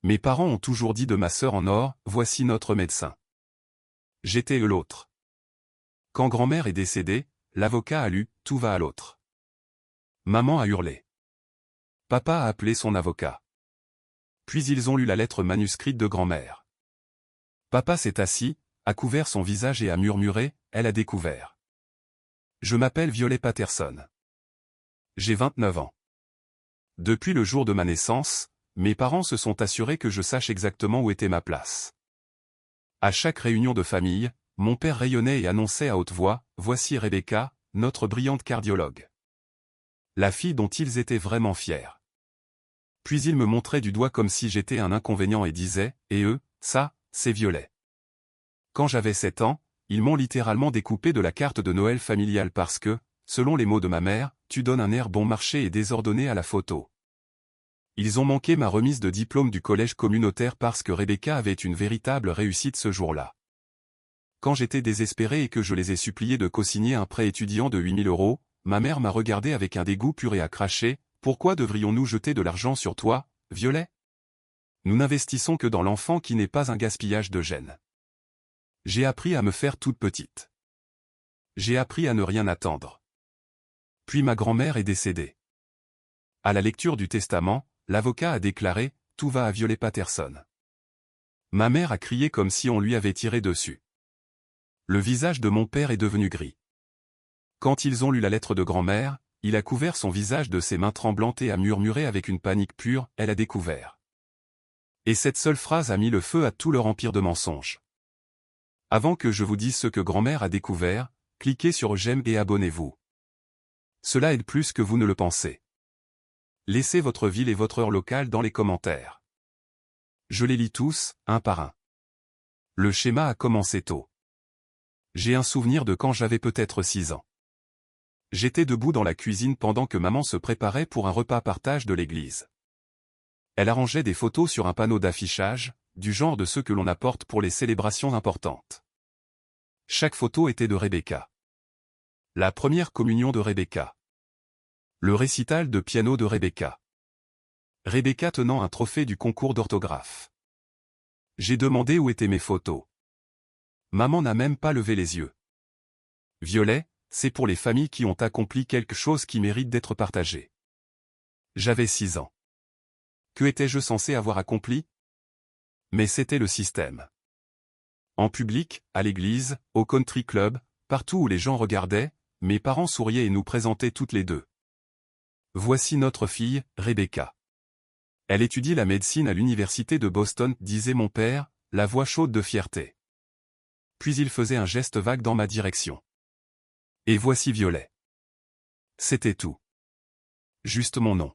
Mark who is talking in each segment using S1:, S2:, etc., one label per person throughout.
S1: Mes parents ont toujours dit de ma sœur en or, voici notre médecin. J'étais l'autre. Quand grand-mère est décédée, l'avocat a lu, tout va à l'autre. Maman a hurlé. Papa a appelé son avocat. Puis ils ont lu la lettre manuscrite de grand-mère. Papa s'est assis, a couvert son visage et a murmuré, elle a découvert. Je m'appelle Violet Patterson. J'ai 29 ans. Depuis le jour de ma naissance, mes parents se sont assurés que je sache exactement où était ma place. À chaque réunion de famille, mon père rayonnait et annonçait à haute voix, voici Rebecca, notre brillante cardiologue. La fille dont ils étaient vraiment fiers. Puis ils me montraient du doigt comme si j'étais un inconvénient et disaient, et eux, ça, c'est Violet. Quand j'avais 7 ans, ils m'ont littéralement découpé de la carte de Noël familiale parce que, selon les mots de ma mère, tu donnes un air bon marché et désordonné à la photo. Ils ont manqué ma remise de diplôme du collège communautaire parce que Rebecca avait une véritable réussite ce jour-là. Quand j'étais désespéré et que je les ai suppliés de co-signer un prêt étudiant de 8 000 €, ma mère m'a regardé avec un dégoût pur et a craché, « Pourquoi devrions-nous jeter de l'argent sur toi, Violet ? Nous n'investissons que dans l'enfant qui n'est pas un gaspillage de gènes. » J'ai appris à me faire toute petite. J'ai appris à ne rien attendre. Puis ma grand-mère est décédée. À la lecture du testament, l'avocat a déclaré, « Tout va à Violet Patterson. » Ma mère a crié comme si on lui avait tiré dessus. Le visage de mon père est devenu gris. Quand ils ont lu la lettre de grand-mère, il a couvert son visage de ses mains tremblantes et a murmuré avec une panique pure, « Elle a découvert. » Et cette seule phrase a mis le feu à tout leur empire de mensonges. Avant que je vous dise ce que grand-mère a découvert, cliquez sur j'aime et abonnez-vous. Cela aide plus que vous ne le pensez. Laissez votre ville et votre heure locale dans les commentaires. Je les lis tous, un par un. Le schéma a commencé tôt. J'ai un souvenir de quand j'avais peut-être 6 ans. J'étais debout dans la cuisine pendant que maman se préparait pour un repas partage de l'église. Elle arrangeait des photos sur un panneau d'affichage, du genre de ceux que l'on apporte pour les célébrations importantes. Chaque photo était de Rebecca. La première communion de Rebecca. Le récital de piano de Rebecca. Rebecca tenant un trophée du concours d'orthographe. J'ai demandé où étaient mes photos. Maman n'a même pas levé les yeux. Violet, c'est pour les familles qui ont accompli quelque chose qui mérite d'être partagé. J'avais 6 ans. Que étais-je censé avoir accompli? Mais c'était le système. En public, à l'église, au country club, partout où les gens regardaient, mes parents souriaient et nous présentaient toutes les deux. Voici notre fille, Rebecca. Elle étudie la médecine à l'université de Boston, disait mon père, la voix chaude de fierté. Puis il faisait un geste vague dans ma direction. Et voici Violet. C'était tout. Juste mon nom.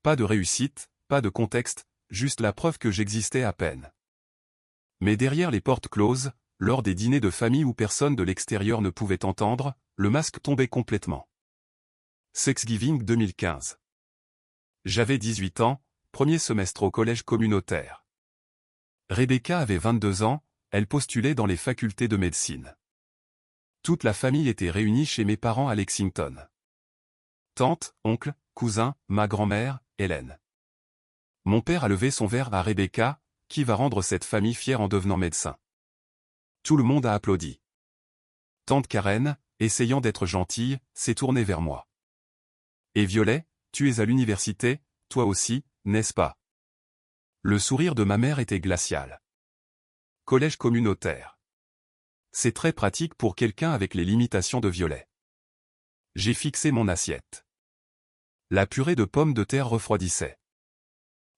S1: Pas de réussite, pas de contexte, juste la preuve que j'existais à peine. Mais derrière les portes closes, lors des dîners de famille où personne de l'extérieur ne pouvait entendre, le masque tombait complètement. Thanksgiving 2015. J'avais 18 ans, premier semestre au collège communautaire. Rebecca avait 22 ans, elle postulait dans les facultés de médecine. Toute la famille était réunie chez mes parents à Lexington. Tante, oncle, cousin, ma grand-mère, Hélène. Mon père a levé son verre à Rebecca, qui va rendre cette famille fière en devenant médecin. Tout le monde a applaudi. Tante Karen, essayant d'être gentille, s'est tournée vers moi. Et Violet, tu es à l'université, toi aussi, n'est-ce pas? Le sourire de ma mère était glacial. Collège communautaire. C'est très pratique pour quelqu'un avec les limitations de Violet. J'ai fixé mon assiette. La purée de pommes de terre refroidissait.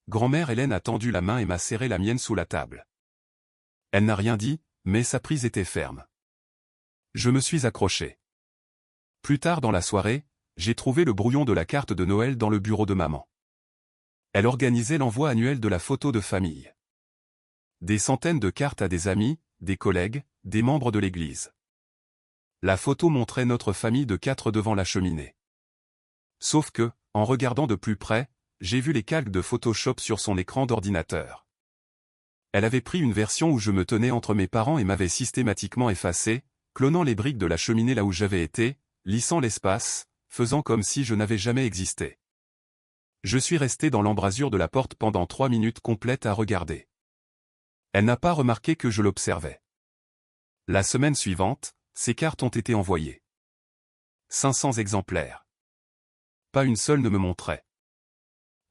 S1: Grand-mère Hélène a tendu la main et m'a serré la mienne sous la table. Elle n'a rien dit, mais sa prise était ferme. Je me suis accroché. Plus tard dans la soirée, j'ai trouvé le brouillon de la carte de Noël dans le bureau de maman. Elle organisait l'envoi annuel de la photo de famille. Des centaines de cartes à des amis, des collègues, des membres de l'église. La photo montrait notre famille de 4 devant la cheminée. Sauf que, en regardant de plus près, j'ai vu les calques de Photoshop sur son écran d'ordinateur. Elle avait pris une version où je me tenais entre mes parents et m'avait systématiquement effacé, clonant les briques de la cheminée là où j'avais été, lissant l'espace, faisant comme si je n'avais jamais existé. Je suis resté dans l'embrasure de la porte pendant 3 minutes complètes à regarder. Elle n'a pas remarqué que je l'observais. La semaine suivante, ces cartes ont été envoyées. 500 exemplaires. Pas une seule ne me montrait.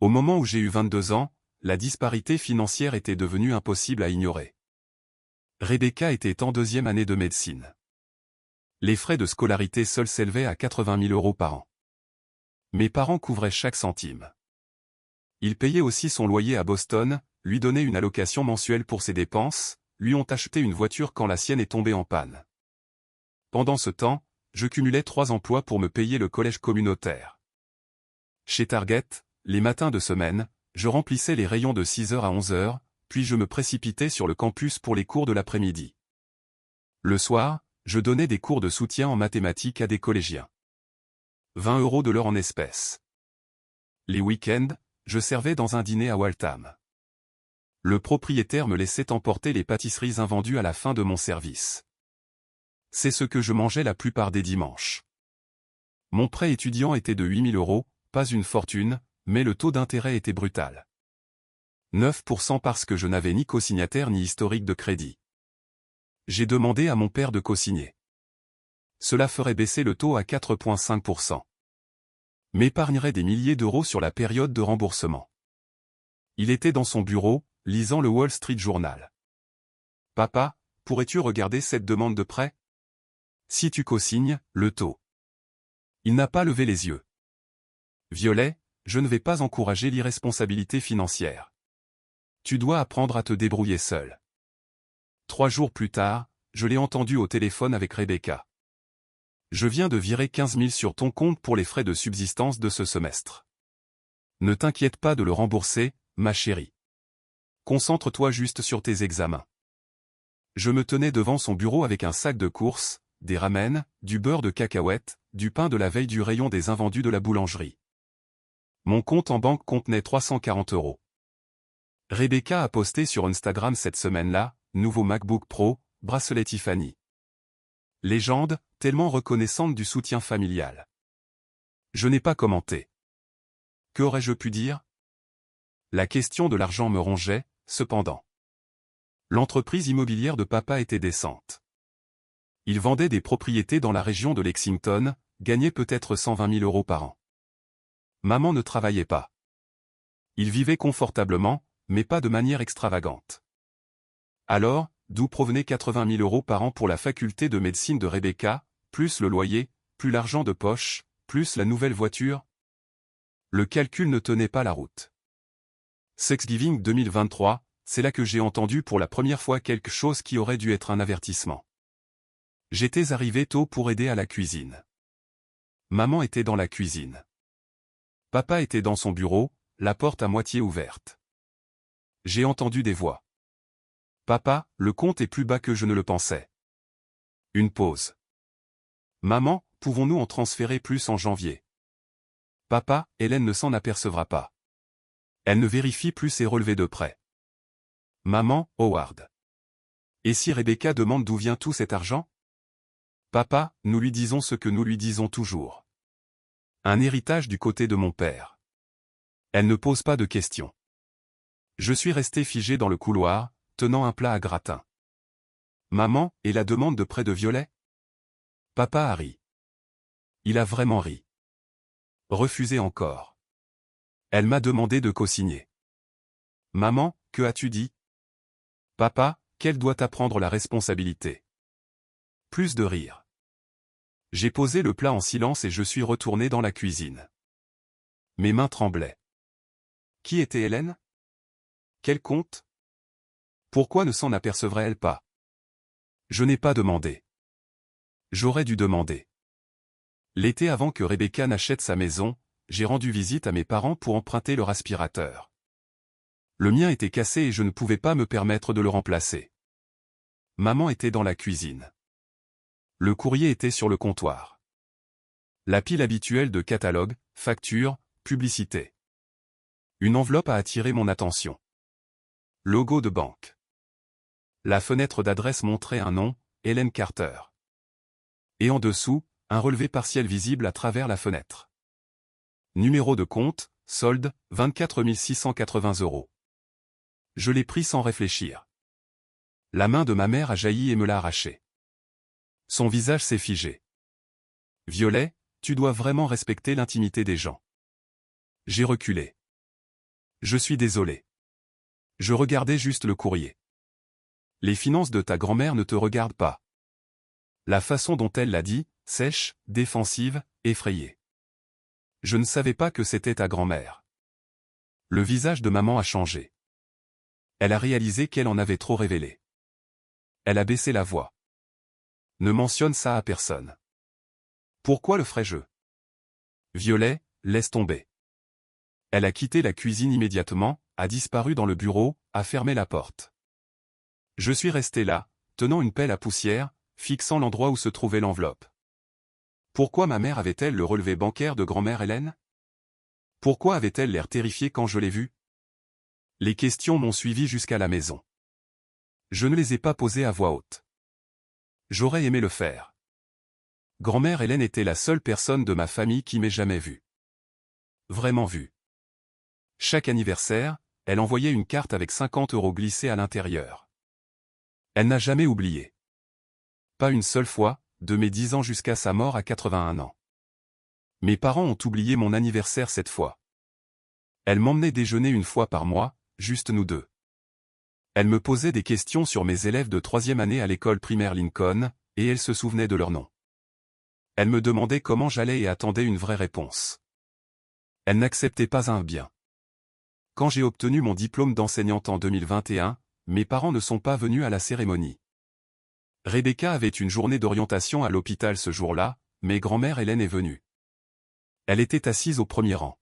S1: Au moment où j'ai eu 22 ans, la disparité financière était devenue impossible à ignorer. Rebecca était en 2e année de médecine. Les frais de scolarité seuls s'élevaient à 80 000 € par an. Mes parents couvraient chaque centime. Ils payaient aussi son loyer à Boston, lui donnaient une allocation mensuelle pour ses dépenses, lui ont acheté une voiture quand la sienne est tombée en panne. Pendant ce temps, je cumulais 3 emplois pour me payer le collège communautaire. Chez Target, les matins de semaine, je remplissais les rayons de 6h à 11h, puis je me précipitais sur le campus pour les cours de l'après-midi. Le soir, je donnais des cours de soutien en mathématiques à des collégiens. 20 € de l'heure en espèces. Les week-ends, je servais dans un dîner à Waltham. Le propriétaire me laissait emporter les pâtisseries invendues à la fin de mon service. C'est ce que je mangeais la plupart des dimanches. Mon prêt étudiant était de 8 000 €, pas une fortune, mais le taux d'intérêt était brutal. 9% parce que je n'avais ni cosignataire ni historique de crédit. J'ai demandé à mon père de cosigner. Cela ferait baisser le taux à 4,5%. M'épargnerait des milliers d'euros sur la période de remboursement. Il était dans son bureau, lisant le Wall Street Journal. « Papa, pourrais-tu regarder cette demande de prêt ? Si tu cosignes, le taux. » Il n'a pas levé les yeux. « Violet, je ne vais pas encourager l'irresponsabilité financière. Tu dois apprendre à te débrouiller seul. » 3 jours plus tard, je l'ai entendu au téléphone avec Rebecca. « Je viens de virer 15 000 sur ton compte pour les frais de subsistance de ce semestre. Ne t'inquiète pas de le rembourser, ma chérie. Concentre-toi juste sur tes examens. » Je me tenais devant son bureau avec un sac de courses, des ramen, du beurre de cacahuète, du pain de la veille du rayon des invendus de la boulangerie. Mon compte en banque contenait 340 €. Rebecca a posté sur Instagram cette semaine-là, nouveau MacBook Pro, bracelet Tiffany. Légende, tellement reconnaissante du soutien familial. Je n'ai pas commenté. Qu'aurais-je pu dire? La question de l'argent me rongeait, cependant. L'entreprise immobilière de papa était décente. Il vendait des propriétés dans la région de Lexington, gagnait peut-être 120 000 € par an. Maman ne travaillait pas. Il vivait confortablement, mais pas de manière extravagante. Alors, d'où provenaient 80 000 € par an pour la faculté de médecine de Rebecca, plus le loyer, plus l'argent de poche, plus la nouvelle voiture? Le calcul ne tenait pas la route. Thanksgiving 2023, c'est là que j'ai entendu pour la première fois quelque chose qui aurait dû être un avertissement. J'étais arrivé tôt pour aider à la cuisine. Maman était dans la cuisine. Papa était dans son bureau, la porte à moitié ouverte. J'ai entendu des voix. « Papa, le compte est plus bas que je ne le pensais. » Une pause. « Maman, pouvons-nous en transférer plus en janvier ? » « Papa, Hélène ne s'en apercevra pas. Elle ne vérifie plus ses relevés de prêt. » « Maman, Howard. Et si Rebecca demande d'où vient tout cet argent ? » « Papa, nous lui disons ce que nous lui disons toujours. Un héritage du côté de mon père. » Elle ne pose pas de questions. Je suis resté figé dans le couloir, tenant un plat à gratin. « Maman, et la demande de prêt de Violet ? » Papa a ri. Il a vraiment ri. Refusé encore. Elle m'a demandé de cosigner. « Maman, que as-tu dit ? » Papa, qu'elle doit apprendre la responsabilité. Plus de rire. J'ai posé le plat en silence et je suis retourné dans la cuisine. Mes mains tremblaient. Qui était Hélène ? Quel compte ? Pourquoi ne s'en apercevrait-elle pas ? Je n'ai pas demandé. J'aurais dû demander. L'été avant que Rebecca n'achète sa maison, j'ai rendu visite à mes parents pour emprunter leur aspirateur. Le mien était cassé et je ne pouvais pas me permettre de le remplacer. Maman était dans la cuisine. Le courrier était sur le comptoir. La pile habituelle de catalogues, factures, publicités. Une enveloppe a attiré mon attention. Logo de banque. La fenêtre d'adresse montrait un nom, Hélène Carter. Et en dessous, un relevé partiel visible à travers la fenêtre. Numéro de compte, solde, 24 680 €. Je l'ai pris sans réfléchir. La main de ma mère a jailli et me l'a arraché. Son visage s'est figé. Violet, tu dois vraiment respecter l'intimité des gens. J'ai reculé. Je suis désolé. Je regardais juste le courrier. Les finances de ta grand-mère ne te regardent pas. La façon dont elle l'a dit, sèche, défensive, effrayée. Je ne savais pas que c'était ta grand-mère. Le visage de maman a changé. Elle a réalisé qu'elle en avait trop révélé. Elle a baissé la voix. Ne mentionne ça à personne. Pourquoi le ferais-je? Violet, laisse tomber. Elle a quitté la cuisine immédiatement, a disparu dans le bureau, a fermé la porte. Je suis resté là, tenant une pelle à poussière, fixant l'endroit où se trouvait l'enveloppe. Pourquoi ma mère avait-elle le relevé bancaire de grand-mère Hélène? Pourquoi avait-elle l'air terrifiée quand je l'ai vue? Les questions m'ont suivi jusqu'à la maison. Je ne les ai pas posées à voix haute. J'aurais aimé le faire. Grand-mère Hélène était la seule personne de ma famille qui m'ait jamais vu. Vraiment vu. Chaque anniversaire, elle envoyait une carte avec 50 € glissés à l'intérieur. Elle n'a jamais oublié. Pas une seule fois, de mes 10 ans jusqu'à sa mort à 81 ans. Mes parents ont oublié mon anniversaire cette fois. Elle m'emmenait déjeuner une fois par mois, juste nous deux. Elle me posait des questions sur mes élèves de 3e année à l'école primaire Lincoln, et elle se souvenait de leurs noms. Elle me demandait comment j'allais et attendait une vraie réponse. Elle n'acceptait pas un bien. Quand j'ai obtenu mon diplôme d'enseignante en 2021, mes parents ne sont pas venus à la cérémonie. Rebecca avait une journée d'orientation à l'hôpital ce jour-là, mais grand-mère Hélène est venue. Elle était assise au premier rang.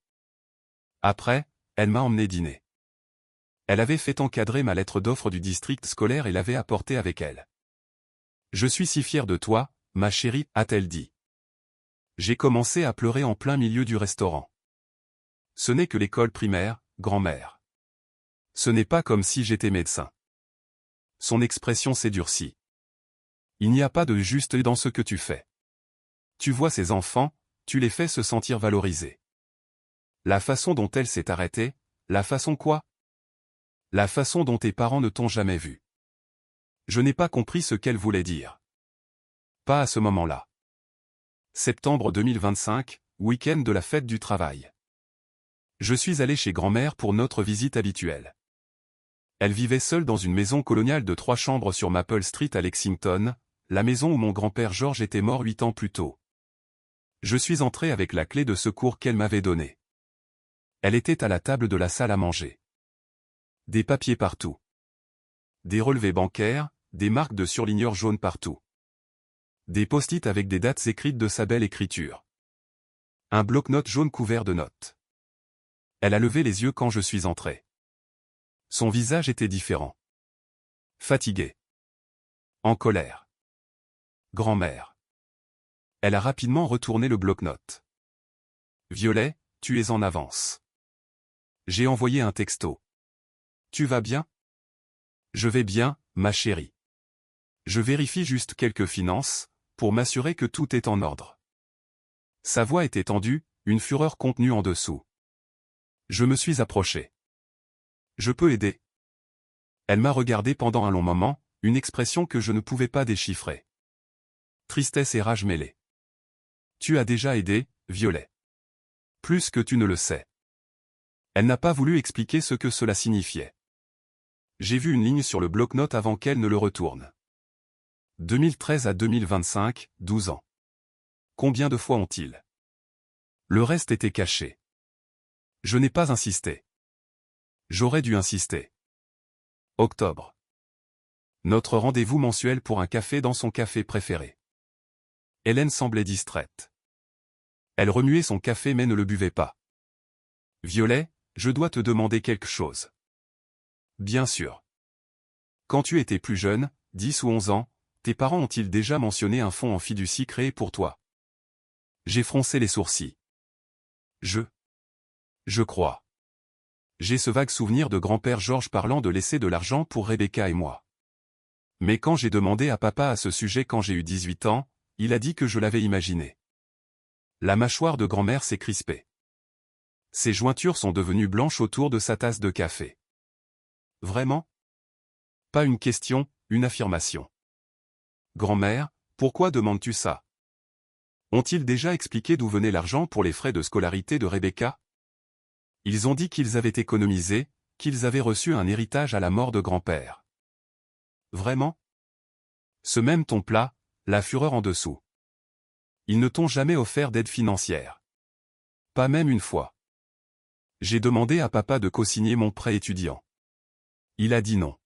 S1: Après, elle m'a emmené dîner. Elle avait fait encadrer ma lettre d'offre du district scolaire et l'avait apportée avec elle. « Je suis si fière de toi, ma chérie, a-t-elle dit. J'ai commencé à pleurer en plein milieu du restaurant. Ce n'est que l'école primaire, grand-mère. Ce n'est pas comme si j'étais médecin. Son expression s'est durcie. Il n'y a pas de juste dans ce que tu fais. Tu vois ces enfants, tu les fais se sentir valorisés. La façon dont elle s'est arrêtée, la façon quoi? La façon dont tes parents ne t'ont jamais vu. Je n'ai pas compris ce qu'elle voulait dire. Pas à ce moment-là. Septembre 2025, week-end de la fête du travail. Je suis allé chez grand-mère pour notre visite habituelle. Elle vivait seule dans une maison coloniale de 3 chambres sur Maple Street à Lexington, la maison où mon grand-père George était mort 8 ans plus tôt. Je suis entré avec la clé de secours qu'elle m'avait donnée. Elle était à la table de la salle à manger. Des papiers partout. Des relevés bancaires, des marques de surligneurs jaunes partout. Des post-it avec des dates écrites de sa belle écriture. Un bloc-notes jaune couvert de notes. Elle a levé les yeux quand je suis entré. Son visage était différent. Fatigué. En colère. Grand-mère. Elle a rapidement retourné le bloc-notes. Violet, tu es en avance. J'ai envoyé un texto. Tu vas bien? Je vais bien, ma chérie. Je vérifie juste quelques finances, pour m'assurer que tout est en ordre. Sa voix était tendue, une fureur contenue en dessous. Je me suis approché. Je peux aider. Elle m'a regardé pendant un long moment, une expression que je ne pouvais pas déchiffrer. Tristesse et rage mêlées. Tu as déjà aidé, Violet. Plus que tu ne le sais. Elle n'a pas voulu expliquer ce que cela signifiait. J'ai vu une ligne sur le bloc-notes avant qu'elle ne le retourne. 2013 à 2025, 12 ans. Combien de fois ont-ils? Le reste était caché. Je n'ai pas insisté. J'aurais dû insister. Octobre. Notre rendez-vous mensuel pour un café dans son café préféré. Hélène semblait distraite. Elle remuait son café mais ne le buvait pas. Violet, je dois te demander quelque chose. Bien sûr. Quand tu étais plus jeune, 10 ou 11 ans, tes parents ont-ils déjà mentionné un fonds en fiducie créé pour toi? J'ai froncé les sourcils. Je crois. J'ai ce vague souvenir de grand-père George parlant de laisser de l'argent pour Rebecca et moi. Mais quand j'ai demandé à papa à ce sujet quand j'ai eu 18 ans, il a dit que je l'avais imaginé. La mâchoire de grand-mère s'est crispée. Ses jointures sont devenues blanches autour de sa tasse de café. Vraiment? Pas une question, une affirmation. Grand-mère, pourquoi demandes-tu ça? Ont-ils déjà expliqué d'où venait l'argent pour les frais de scolarité de Rebecca? Ils ont dit qu'ils avaient économisé, qu'ils avaient reçu un héritage à la mort de grand-père. Vraiment? Ce même ton plat, la fureur en dessous. Ils ne t'ont jamais offert d'aide financière. Pas même une fois. J'ai demandé à papa de co-signer mon prêt étudiant. Il a dit non.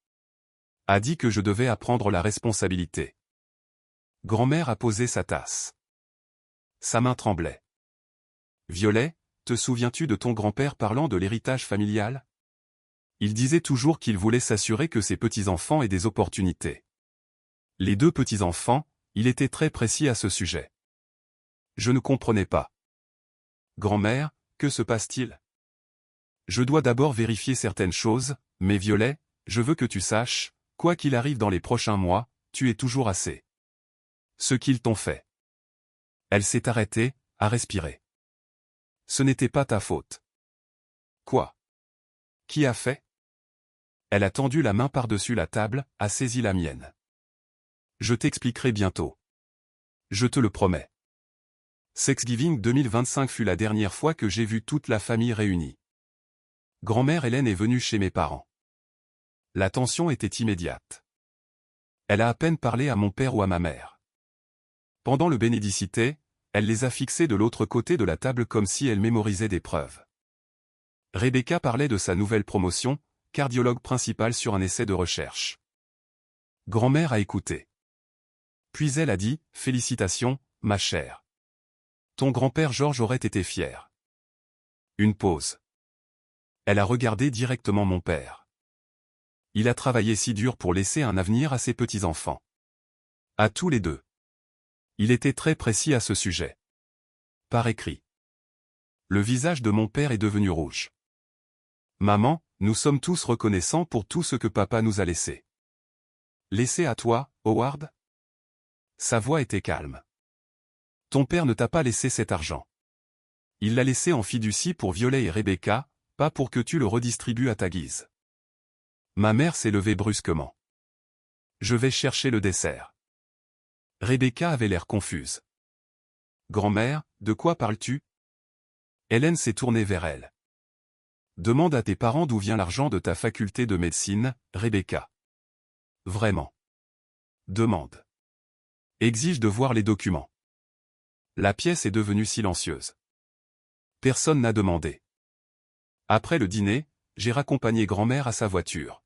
S1: A dit que je devais apprendre la responsabilité. Grand-mère a posé sa tasse. Sa main tremblait. Violet, te souviens-tu de ton grand-père parlant de l'héritage familial? Il disait toujours qu'il voulait s'assurer que ses petits-enfants aient des opportunités. Les 2 petits-enfants, il était très précis à ce sujet. Je ne comprenais pas. Grand-mère, que se passe-t-il? Je dois d'abord vérifier certaines choses, mais Violet, je veux que tu saches, quoi qu'il arrive dans les prochains mois, tu es toujours assez. Ce qu'ils t'ont fait. Elle s'est arrêtée, à respirer. Ce n'était pas ta faute. Quoi? Qui a fait? Elle a tendu la main par-dessus la table, a saisi la mienne. Je t'expliquerai bientôt. Je te le promets. Thanksgiving 2025 fut la dernière fois que j'ai vu toute la famille réunie. Grand-mère Hélène est venue chez mes parents. La tension était immédiate. Elle a à peine parlé à mon père ou à ma mère. Pendant le bénédicité, elle les a fixés de l'autre côté de la table comme si elle mémorisait des preuves. Rebecca parlait de sa nouvelle promotion, cardiologue principal sur un essai de recherche. Grand-mère a écouté. Puis elle a dit, « Félicitations, ma chère. Ton grand-père Georges aurait été fier. » Une pause. Elle a regardé directement mon père. Il a travaillé si dur pour laisser un avenir à ses petits-enfants. À tous les 2. Il était très précis à ce sujet. Par écrit. Le visage de mon père est devenu rouge. Maman, nous sommes tous reconnaissants pour tout ce que papa nous a laissé. Laissé à toi, Howard? Sa voix était calme. Ton père ne t'a pas laissé cet argent. Il l'a laissé en fiducie pour Violet et Rebecca, pas pour que tu le redistribues à ta guise. Ma mère s'est levée brusquement. Je vais chercher le dessert. Rebecca avait l'air confuse. Grand-mère, de quoi parles-tu? Hélène s'est tournée vers elle. Demande à tes parents d'où vient l'argent de ta faculté de médecine, Rebecca. Vraiment. Demande. Exige de voir les documents. La pièce est devenue silencieuse. Personne n'a demandé. Après le dîner, j'ai raccompagné grand-mère à sa voiture.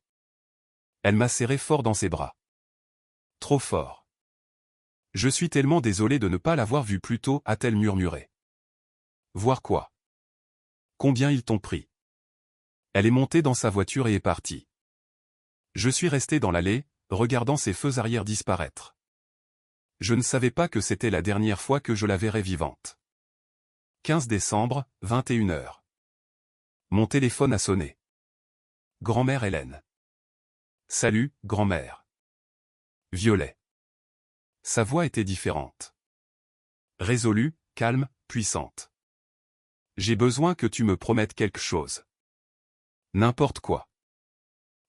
S1: Elle m'a serré fort dans ses bras. Trop fort. Je suis tellement désolé de ne pas l'avoir vue plus tôt, a-t-elle murmuré. Voir quoi? Combien ils t'ont pris? Elle est montée dans sa voiture et est partie. Je suis resté dans l'allée, regardant ses feux arrière disparaître. Je ne savais pas que c'était la dernière fois que je la verrais vivante. 15 décembre, 21h. Mon téléphone a sonné. Grand-mère Hélène. Salut, grand-mère. Violet. Sa voix était différente. Résolue, calme, puissante. J'ai besoin que tu me promettes quelque chose. N'importe quoi.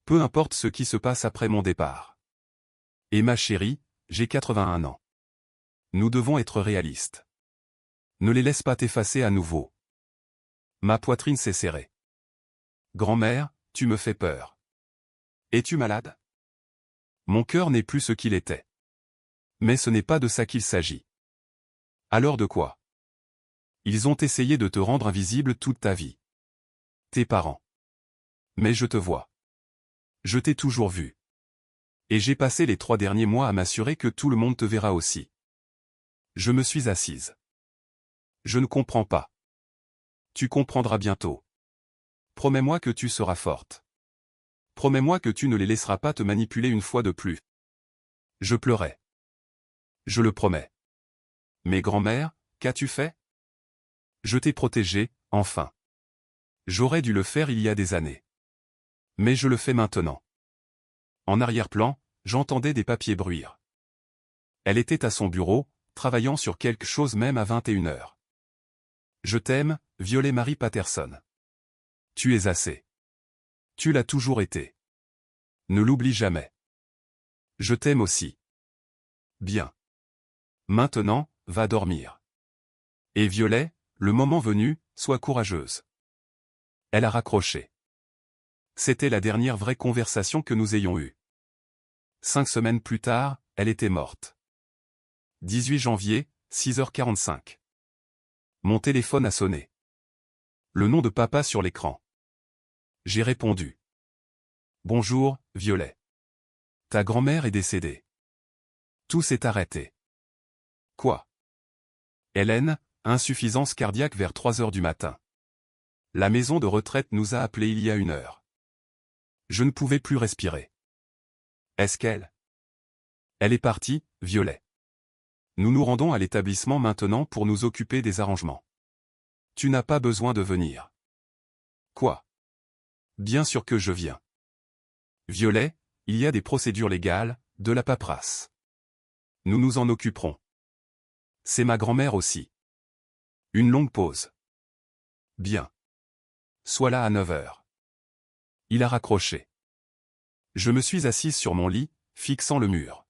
S1: Peu importe ce qui se passe après mon départ. Et ma chérie, j'ai 81 ans. Nous devons être réalistes. Ne les laisse pas t'effacer à nouveau. Ma poitrine s'est serrée. Grand-mère, tu me fais peur. Es-tu malade? Mon cœur n'est plus ce qu'il était. Mais ce n'est pas de ça qu'il s'agit. Alors de quoi? Ils ont essayé de te rendre invisible toute ta vie. Tes parents. Mais je te vois. Je t'ai toujours vu. Et j'ai passé les 3 derniers mois à m'assurer que tout le monde te verra aussi. Je me suis assise. Je ne comprends pas. Tu comprendras bientôt. Promets-moi que tu seras forte. Promets-moi que tu ne les laisseras pas te manipuler une fois de plus. Je pleurais. Je le promets. Mais grand-mère, qu'as-tu fait? Je t'ai protégée, enfin. J'aurais dû le faire il y a des années. Mais je le fais maintenant. En arrière-plan, j'entendais des papiers bruire. Elle était à son bureau, travaillant sur quelque chose même à 21h. Je t'aime, Violet Marie Patterson. Tu es assez. Tu l'as toujours été. Ne l'oublie jamais. Je t'aime aussi. Bien. Maintenant, va dormir. Et Violet, le moment venu, sois courageuse. Elle a raccroché. C'était la dernière vraie conversation que nous ayons eue. 5 semaines plus tard, elle était morte. 18 janvier, 6h45. Mon téléphone a sonné. Le nom de papa sur l'écran. J'ai répondu. Bonjour, Violet. Ta grand-mère est décédée. Tout s'est arrêté. Quoi? Hélène, insuffisance cardiaque vers 3 heures du matin. La maison de retraite nous a appelés il y a 1 heure. Je ne pouvais plus respirer. Est-ce qu'elle? Elle est partie, Violet. Nous nous rendons à l'établissement maintenant pour nous occuper des arrangements. Tu n'as pas besoin de venir. Quoi? Bien sûr que je viens. Violet, il y a des procédures légales, de la paperasse. Nous nous en occuperons. C'est ma grand-mère aussi. Une longue pause. Bien. Sois là à 9 heures. Il a raccroché. Je me suis assise sur mon lit, fixant le mur.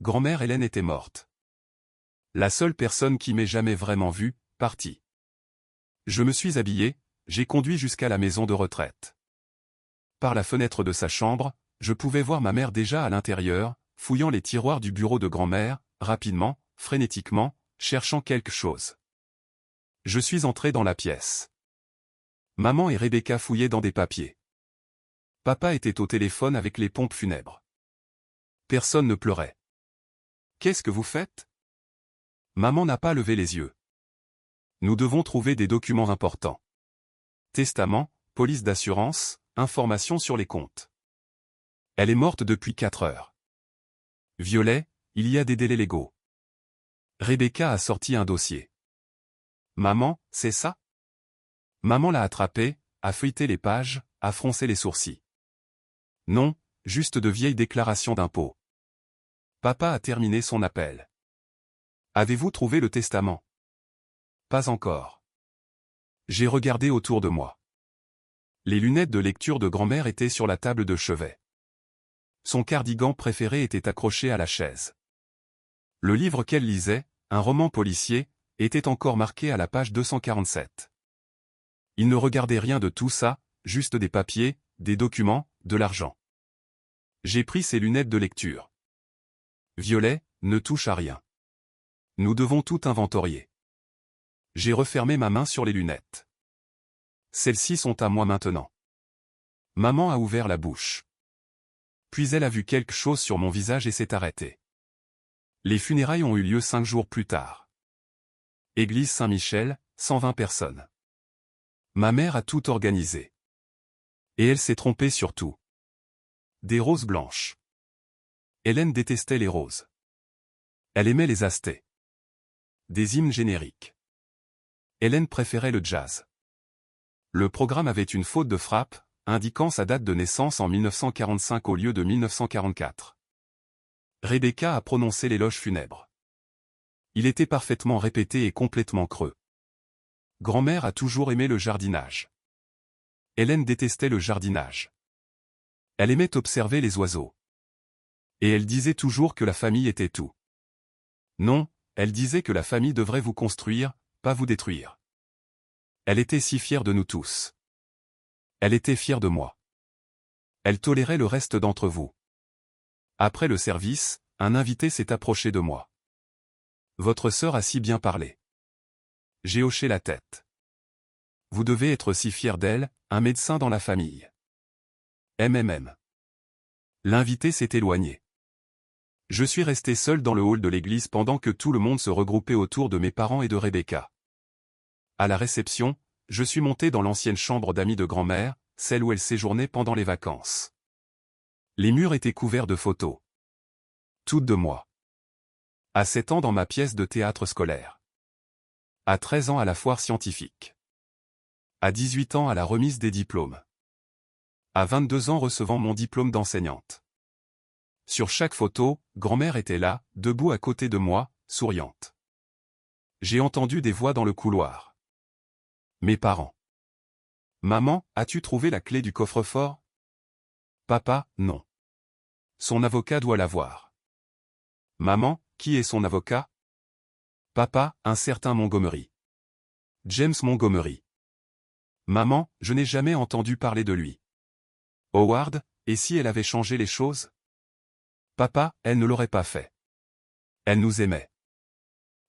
S1: Grand-mère Hélène était morte. La seule personne qui m'ait jamais vraiment vu, partie. Je me suis habillé, j'ai conduit jusqu'à la maison de retraite. Par la fenêtre de sa chambre, je pouvais voir ma mère déjà à l'intérieur, fouillant les tiroirs du bureau de grand-mère, rapidement, frénétiquement, cherchant quelque chose. Je suis entré dans la pièce. Maman et Rebecca fouillaient dans des papiers. Papa était au téléphone avec les pompes funèbres. Personne ne pleurait. Qu'est-ce que vous faites? Maman n'a pas levé les yeux. Nous devons trouver des documents importants. Testament, police d'assurance, informations sur les comptes. Elle est morte depuis 4 heures. Violet, il y a des délais légaux. Rebecca a sorti un dossier. Maman, c'est ça? Maman l'a attrapé, a feuilleté les pages, a froncé les sourcils. Non, juste de vieilles déclarations d'impôts. Papa a terminé son appel. Avez-vous trouvé le testament? Pas encore. J'ai regardé autour de moi. Les lunettes de lecture de grand-mère étaient sur la table de chevet. Son cardigan préféré était accroché à la chaise. Le livre qu'elle lisait, un roman policier, était encore marqué à la page 247. Il ne regardait rien de tout ça, juste des papiers, des documents, de l'argent. J'ai pris ses lunettes de lecture. Violet, ne touche à rien. Nous devons tout inventorier. J'ai refermé ma main sur les lunettes. Celles-ci sont à moi maintenant. Maman a ouvert la bouche. Puis elle a vu quelque chose sur mon visage et s'est arrêtée. Les funérailles ont eu lieu 5 jours plus tard. Église Saint-Michel, 120 personnes. Ma mère a tout organisé. Et elle s'est trompée sur tout. Des roses blanches. Hélène détestait les roses. Elle aimait les astés. Des hymnes génériques. Hélène préférait le jazz. Le programme avait une faute de frappe, indiquant sa date de naissance en 1945 au lieu de 1944. Rebecca a prononcé l'éloge funèbre. Il était parfaitement répété et complètement creux. Grand-mère a toujours aimé le jardinage. Hélène détestait le jardinage. Elle aimait observer les oiseaux. Et elle disait toujours que la famille était tout. Non, elle disait que la famille devrait vous construire, pas vous détruire. Elle était si fière de nous tous. Elle était fière de moi. Elle tolérait le reste d'entre vous. Après le service, un invité s'est approché de moi. Votre sœur a si bien parlé. J'ai hoché la tête. Vous devez être si fier d'elle, un médecin dans la famille. MMM. L'invité s'est éloigné. Je suis resté seul dans le hall de l'église pendant que tout le monde se regroupait autour de mes parents et de Rebecca. À la réception, je suis monté dans l'ancienne chambre d'amis de grand-mère, celle où elle séjournait pendant les vacances. Les murs étaient couverts de photos. Toutes de moi. À 7 ans dans ma pièce de théâtre scolaire. À 13 ans à la foire scientifique. À 18 ans à la remise des diplômes. À 22 ans recevant mon diplôme d'enseignante. Sur chaque photo, grand-mère était là, debout à côté de moi, souriante. J'ai entendu des voix dans le couloir. Mes parents. Maman, as-tu trouvé la clé du coffre-fort? Papa, non. Son avocat doit l'avoir. Maman, qui est son avocat? Papa, un certain Montgomery. James Montgomery. Maman, je n'ai jamais entendu parler de lui. Howard, et si elle avait changé les choses? Papa, elle ne l'aurait pas fait. Elle nous aimait.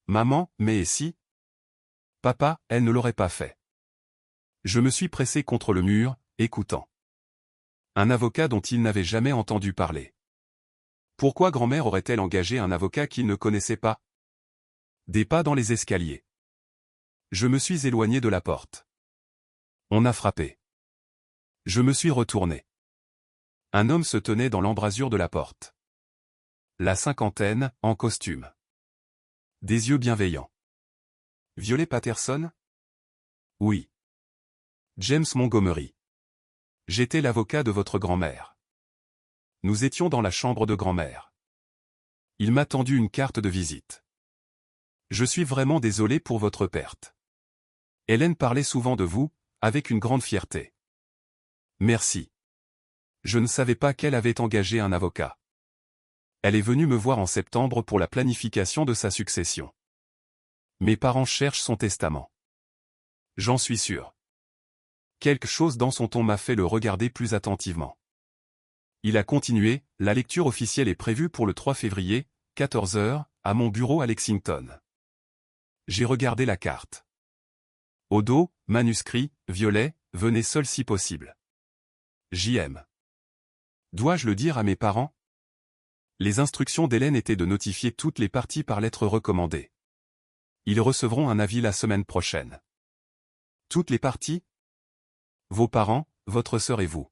S1: Maman, mais et si? Papa, elle ne l'aurait pas fait. Je me suis pressé contre le mur, écoutant. Un avocat dont il n'avait jamais entendu parler. Pourquoi grand-mère aurait-elle engagé un avocat qu'il ne connaissait pas? Des pas dans les escaliers. Je me suis éloigné de la porte. On a frappé. Je me suis retourné. Un homme se tenait dans l'embrasure de la porte. La cinquantaine, en costume. Des yeux bienveillants. Violet Patterson? Oui. James Montgomery. J'étais l'avocat de votre grand-mère. Nous étions dans la chambre de grand-mère. Il m'a tendu une carte de visite. Je suis vraiment désolé pour votre perte. Hélène parlait souvent de vous, avec une grande fierté. Merci. Je ne savais pas qu'elle avait engagé un avocat. Elle est venue me voir en septembre pour la planification de sa succession. Mes parents cherchent son testament. J'en suis sûr. Quelque chose dans son ton m'a fait le regarder plus attentivement. Il a continué, la lecture officielle est prévue pour le 3 février, 14 h, à mon bureau à Lexington. J'ai regardé la carte. Au dos, manuscrit, violet, venez seul si possible. J.M. Dois-je le dire à mes parents? Les instructions d'Hélène étaient de notifier toutes les parties par lettre recommandée. Ils recevront un avis la semaine prochaine. Toutes les parties? Vos parents, votre sœur et vous.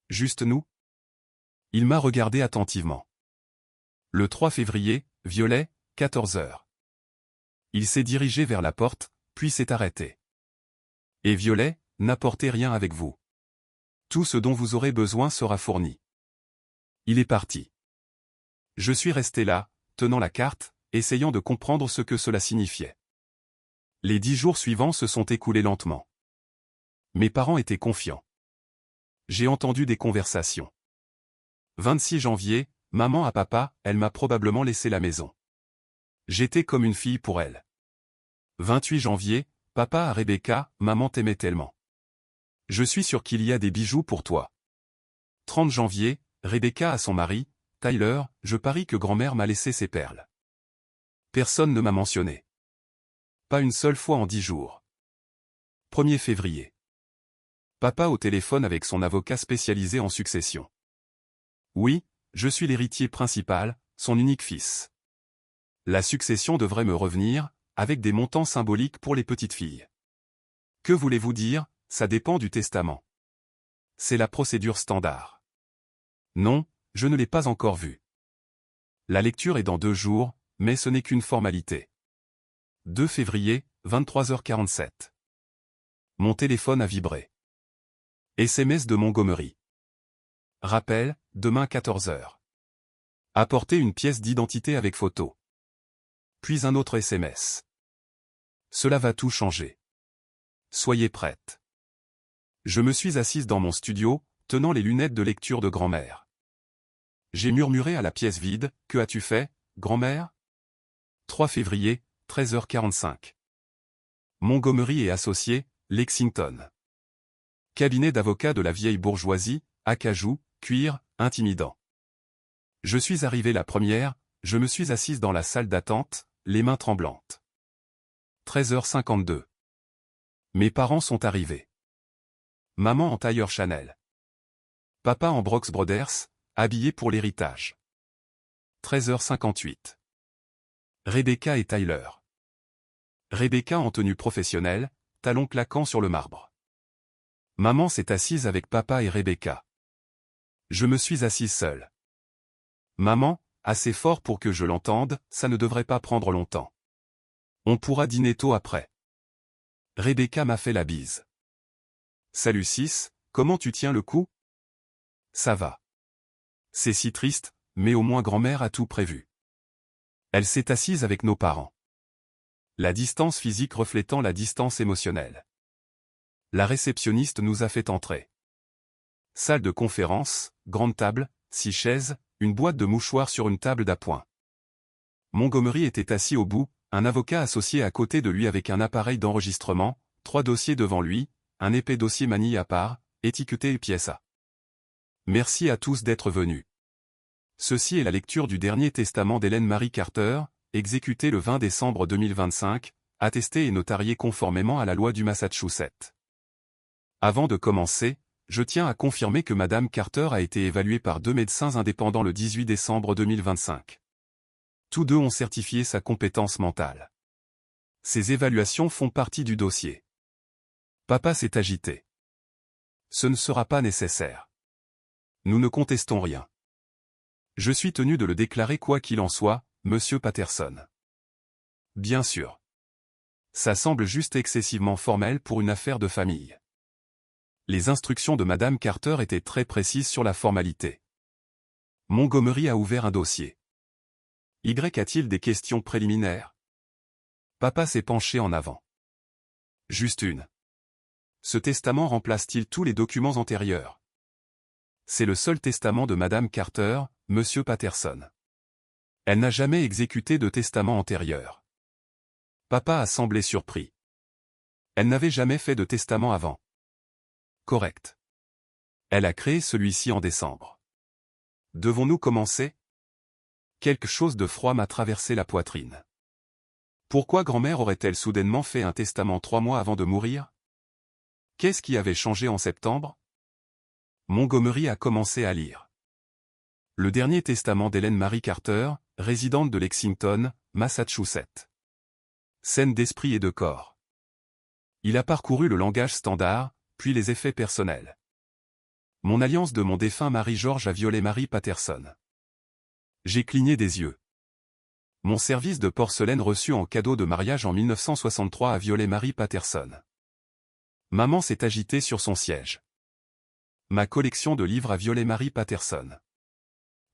S1: Juste nous? Il m'a regardé attentivement. Le 3 février, violet, 14 h. Il s'est dirigé vers la porte, puis s'est arrêté. Et violet, n'apportez rien avec vous. Tout ce dont vous aurez besoin sera fourni. Il est parti. Je suis resté là, tenant la carte, essayant de comprendre ce que cela signifiait. Les 10 jours suivants se sont écoulés lentement. Mes parents étaient confiants. J'ai entendu des conversations. 26 janvier, maman à papa, elle m'a probablement laissé la maison. J'étais comme une fille pour elle. 28 janvier, papa à Rebecca, maman t'aimait tellement. Je suis sûr qu'il y a des bijoux pour toi. 30 janvier, Rebecca à son mari, Tyler, je parie que grand-mère m'a laissé ses perles. Personne ne m'a mentionné. Pas une seule fois en 10 jours. 1er février. Papa au téléphone avec son avocat spécialisé en succession. Oui, je suis l'héritier principal, son unique fils. La succession devrait me revenir, avec des montants symboliques pour les petites filles. Que voulez-vous dire, ça dépend du testament. C'est la procédure standard. Non, je ne l'ai pas encore vu. La lecture est dans 2 jours, mais ce n'est qu'une formalité. 2 février, 23h47. Mon téléphone a vibré. SMS de Montgomery. Rappel, demain 14 h. Apportez une pièce d'identité avec photo. Puis un autre SMS. Cela va tout changer. Soyez prête. Je me suis assise dans mon studio, tenant les lunettes de lecture de grand-mère. J'ai murmuré à la pièce vide, « Que as-tu fait, grand-mère » 3 février, 13h45. Montgomery et associés, Lexington. Cabinet d'avocats de la vieille bourgeoisie, acajou, cuir, intimidant. Je suis arrivé la première, je me suis assise dans la salle d'attente, les mains tremblantes. 13h52. Mes parents sont arrivés. Maman en tailleur Chanel. Papa en Brooks Brothers, habillé pour l'héritage. 13h58. Rebecca et Tyler. Rebecca en tenue professionnelle, talons claquants sur le marbre. Maman s'est assise avec papa et Rebecca. Je me suis assise seule. Maman, assez fort pour que je l'entende, ça ne devrait pas prendre longtemps. On pourra dîner tôt après. Rebecca m'a fait la bise. Salut Sis, comment tu tiens le coup? Ça va. C'est si triste, mais au moins grand-mère a tout prévu. Elle s'est assise avec nos parents. La distance physique reflétant la distance émotionnelle. La réceptionniste nous a fait entrer. Salle de conférence, grande table, 6 chaises, une boîte de mouchoirs sur une table d'appoint. Montgomery était assis au bout, un avocat associé à côté de lui avec un appareil d'enregistrement, 3 dossiers devant lui, un épais dossier manille à part, étiqueté pièce A. Merci à tous d'être venus. Ceci est la lecture du dernier testament d'Hélène Marie Carter, exécuté le 20 décembre 2025, attesté et notarié conformément à la loi du Massachusetts. Avant de commencer, je tiens à confirmer que Madame Carter a été évaluée par 2 médecins indépendants le 18 décembre 2025. Tous deux ont certifié sa compétence mentale. Ces évaluations font partie du dossier. Papa s'est agité. Ce ne sera pas nécessaire. Nous ne contestons rien. Je suis tenu de le déclarer quoi qu'il en soit, Monsieur Patterson. Bien sûr. Ça semble juste excessivement formel pour une affaire de famille. Les instructions de Madame Carter étaient très précises sur la formalité. Montgomery a ouvert un dossier. Y a-t-il des questions préliminaires? Papa s'est penché en avant. Juste une. Ce testament remplace-t-il tous les documents antérieurs? C'est le seul testament de Madame Carter, Monsieur Patterson. Elle n'a jamais exécuté de testament antérieur. Papa a semblé surpris. Elle n'avait jamais fait de testament avant. Correct. Elle a créé celui-ci en décembre. Devons-nous commencer? Quelque chose de froid m'a traversé la poitrine. Pourquoi grand-mère aurait-elle soudainement fait un testament 3 mois avant de mourir? Qu'est-ce qui avait changé en septembre? Montgomery a commencé à lire. Le dernier testament d'Hélène Marie Carter, résidente de Lexington, Massachusetts. Scène d'esprit et de corps. Il a parcouru le langage standard, puis les effets personnels. Mon alliance de mon défunt Marie-Georges a violé Marie Patterson. J'ai cligné des yeux. Mon service de porcelaine reçu en cadeau de mariage en 1963 a violé Marie Patterson. Maman s'est agitée sur son siège. Ma collection de livres a violé Marie Patterson.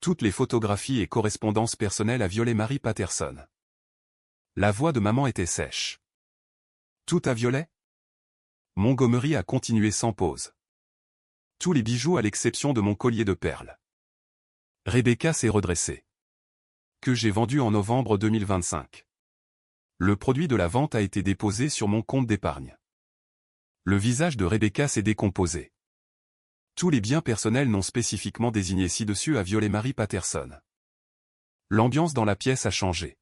S1: Toutes les photographies et correspondances personnelles a violé Marie Patterson. La voix de maman était sèche. Tout a violé? Montgomery a continué sans pause. Tous les bijoux à l'exception de mon collier de perles. Rebecca s'est redressée. Que j'ai vendu en novembre 2025. Le produit de la vente a été déposé sur mon compte d'épargne. Le visage de Rebecca s'est décomposé. Tous les biens personnels non spécifiquement désignés ci-dessus a violé Marie Patterson. L'ambiance dans la pièce a changé.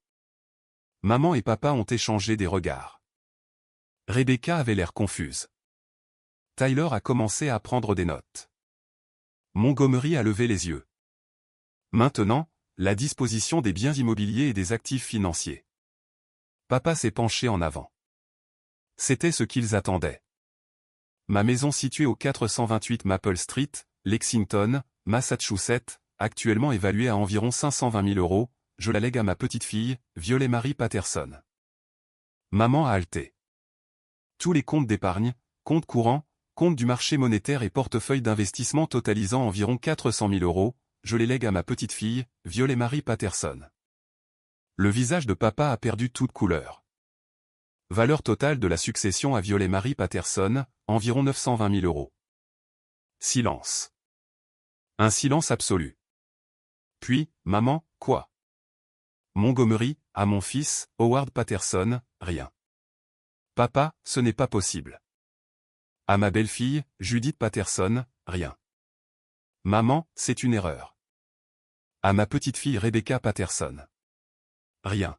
S1: Maman et papa ont échangé des regards. Rebecca avait l'air confuse. Tyler a commencé à prendre des notes. Montgomery a levé les yeux. Maintenant, la disposition des biens immobiliers et des actifs financiers. Papa s'est penché en avant. C'était ce qu'ils attendaient. Ma maison située au 428 Maple Street, Lexington, Massachusetts, actuellement évaluée à environ 520 000 €, je la lègue à ma petite-fille, Violet Marie Patterson. Maman a halté. Tous les comptes d'épargne, comptes courants, comptes du marché monétaire et portefeuille d'investissement totalisant environ 400 000 €, je les lègue à ma petite-fille, Violet Marie Patterson. Le visage de papa a perdu toute couleur. Valeur totale de la succession à Violet Marie Patterson, environ 920 000 €. Silence. Un silence absolu. Puis, maman, quoi? Montgomery, à mon fils, Howard Patterson, rien. Papa, ce n'est pas possible. À ma belle-fille, Judith Patterson, rien. Maman, c'est une erreur. À ma petite-fille Rebecca Patterson. Rien.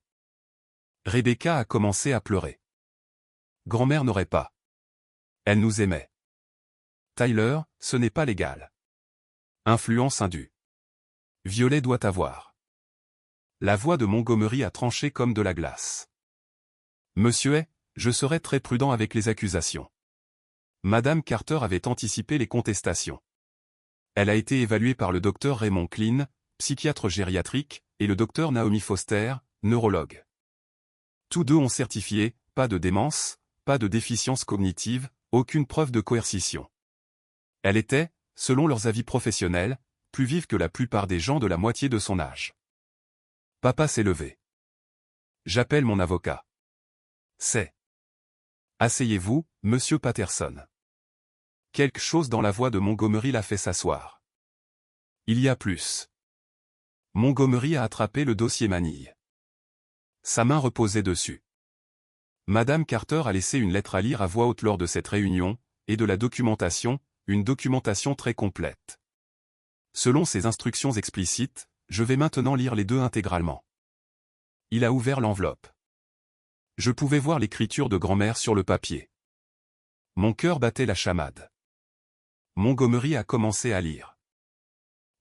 S1: Rebecca a commencé à pleurer. Grand-mère n'aurait pas. Elle nous aimait. Tyler, ce n'est pas légal. Influence indue. Violet doit avoir. La voix de Montgomery a tranché comme de la glace. Monsieur est, je serai très prudent avec les accusations. Madame Carter avait anticipé les contestations. Elle a été évaluée par le docteur Raymond Klein, psychiatre gériatrique, et le docteur Naomi Foster, neurologue. Tous deux ont certifié, pas de démence, pas de déficience cognitive, aucune preuve de coercition. Elle était, selon leurs avis professionnels, plus vive que la plupart des gens de la moitié de son âge. Papa s'est levé. J'appelle mon avocat. C'est. Asseyez-vous, monsieur Patterson. Quelque chose dans la voix de Montgomery l'a fait s'asseoir. Il y a plus. Montgomery a attrapé le dossier manille. Sa main reposait dessus. Madame Carter a laissé une lettre à lire à voix haute lors de cette réunion, et de la documentation, une documentation très complète. Selon ses instructions explicites, je vais maintenant lire les deux intégralement. Il a ouvert l'enveloppe. Je pouvais voir l'écriture de grand-mère sur le papier. Mon cœur battait la chamade. Montgomery a commencé à lire.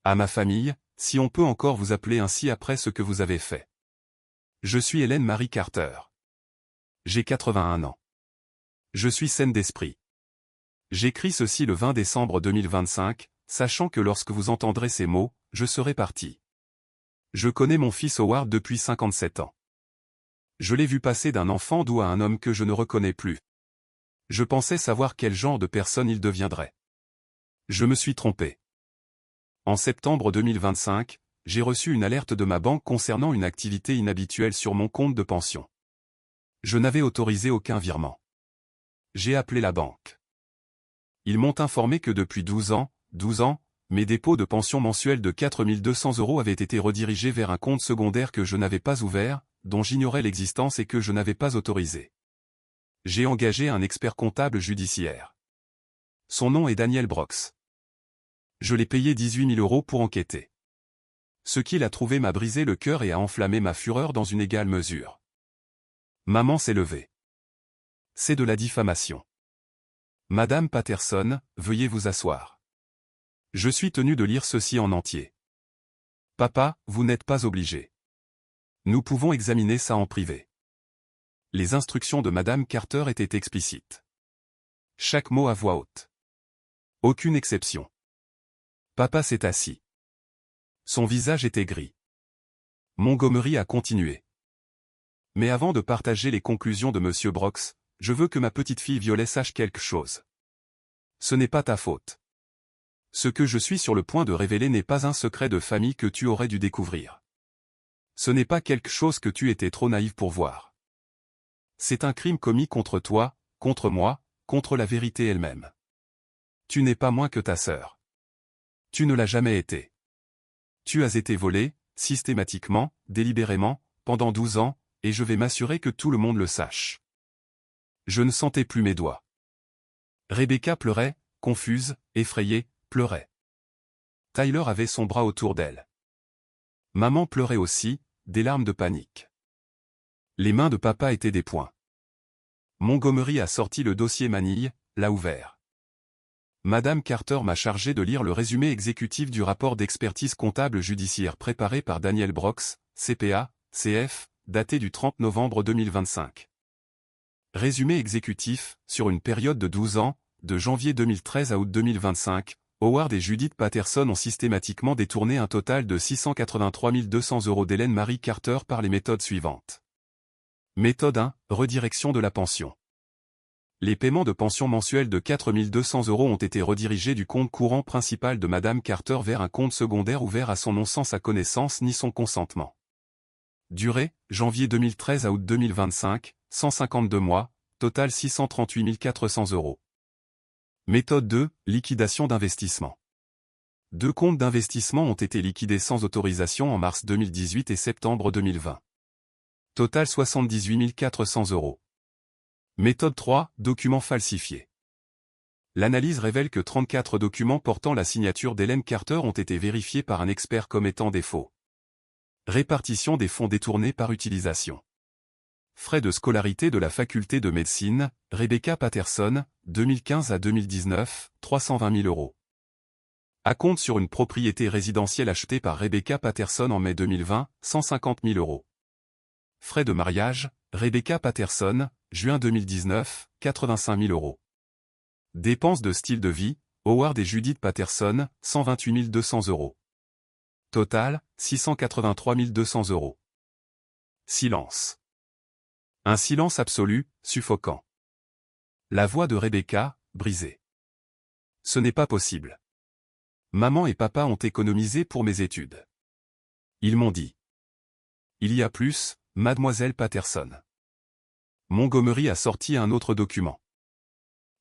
S1: À ma famille, si on peut encore vous appeler ainsi après ce que vous avez fait. Je suis Hélène Marie Carter. J'ai 81 ans. Je suis saine d'esprit. J'écris ceci le 20 décembre 2025, sachant que lorsque vous entendrez ces mots, je serai parti. Je connais mon fils Howard depuis 57 ans. Je l'ai vu passer d'un enfant doux à un homme que je ne reconnais plus. Je pensais savoir quel genre de personne il deviendrait. Je me suis trompé. En septembre 2025, j'ai reçu une alerte de ma banque concernant une activité inhabituelle sur mon compte de pension. Je n'avais autorisé aucun virement. J'ai appelé la banque. Ils m'ont informé que depuis 12 ans, mes dépôts de pension mensuels de 4 200 € avaient été redirigés vers un compte secondaire que je n'avais pas ouvert, dont j'ignorais l'existence et que je n'avais pas autorisé. J'ai engagé un expert comptable judiciaire. Son nom est Daniel Brooks. Je l'ai payé 18 000 € pour enquêter. Ce qu'il a trouvé m'a brisé le cœur et a enflammé ma fureur dans une égale mesure. Maman s'est levée. C'est de la diffamation. Madame Patterson, veuillez vous asseoir. Je suis tenu de lire ceci en entier. Papa, vous n'êtes pas obligé. Nous pouvons examiner ça en privé. Les instructions de Madame Carter étaient explicites. Chaque mot à voix haute. Aucune exception. Papa s'est assis. Son visage était gris. Montgomery a continué. Mais avant de partager les conclusions de M. Brooks, je veux que ma petite fille Violet sache quelque chose. Ce n'est pas ta faute. Ce que je suis sur le point de révéler n'est pas un secret de famille que tu aurais dû découvrir. Ce n'est pas quelque chose que tu étais trop naïve pour voir. C'est un crime commis contre toi, contre moi, contre la vérité elle-même. Tu n'es pas moins que ta sœur. Tu ne l'as jamais été. Tu as été volé, systématiquement, délibérément, pendant 12 ans, et je vais m'assurer que tout le monde le sache. Je ne sentais plus mes doigts. Rebecca pleurait, confuse, effrayée, pleurait. Tyler avait son bras autour d'elle. Maman pleurait aussi, des larmes de panique. Les mains de papa étaient des poings. Montgomery a sorti le dossier manille, l'a ouvert. Madame Carter m'a chargé de lire le résumé exécutif du rapport d'expertise comptable judiciaire préparé par Daniel Brooks, CPA, CF, daté du 30 novembre 2025. Résumé exécutif, sur une période de 12 ans, de janvier 2013 à août 2025, Howard et Judith Patterson ont systématiquement détourné un total de 683 200 € d'Hélène Marie Carter par les méthodes suivantes. Méthode 1, redirection de la pension. Les paiements de pension mensuels de 4 200 € ont été redirigés du compte courant principal de Madame Carter vers un compte secondaire ouvert à son nom sans sa connaissance ni son consentement. Durée, janvier 2013 à août 2025, 152 mois, total 638 400 €. Méthode 2, liquidation d'investissement. 2 comptes d'investissement ont été liquidés sans autorisation en mars 2018 et septembre 2020. Total 78 400 €. Méthode 3, documents falsifiés. L'analyse révèle que 34 documents portant la signature d'Hélène Carter ont été vérifiés par un expert comme étant des faux. Répartition des fonds détournés par utilisation. Frais de scolarité de la faculté de médecine, Rebecca Patterson, 2015 à 2019, 320 000 €. Acompte sur une propriété résidentielle achetée par Rebecca Patterson en mai 2020, 150 000 €. Frais de mariage, Rebecca Patterson, juin 2019, 85 000 €. Dépenses de style de vie, Howard et Judith Patterson, 128 200 €. Total, 683 200 €. Silence. Un silence absolu, suffocant. La voix de Rebecca, brisée. Ce n'est pas possible. Maman et papa ont économisé pour mes études. Ils m'ont dit. Il y a plus, Mademoiselle Patterson. Montgomery a sorti un autre document.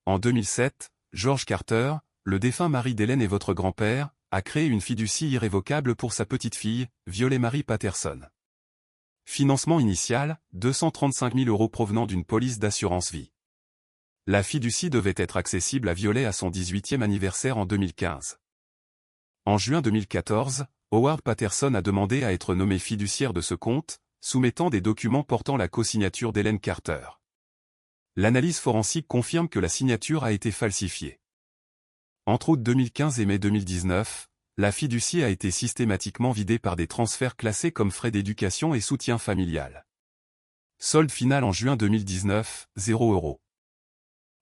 S1: En 2007, George Carter, le défunt mari d'Hélène et votre grand-père, a créé une fiducie irrévocable pour sa petite-fille, Violet Marie Patterson. Financement initial, 235 000 € provenant d'une police d'assurance vie. La fiducie devait être accessible à Violet à son 18e anniversaire en 2015. En juin 2014, Howard Patterson a demandé à être nommé fiduciaire de ce compte, soumettant des documents portant la co-signature d'Hélène Carter. L'analyse forensique confirme que la signature a été falsifiée. Entre août 2015 et mai 2019, la fiducie a été systématiquement vidée par des transferts classés comme frais d'éducation et soutien familial. Solde final en juin 2019, 0 €.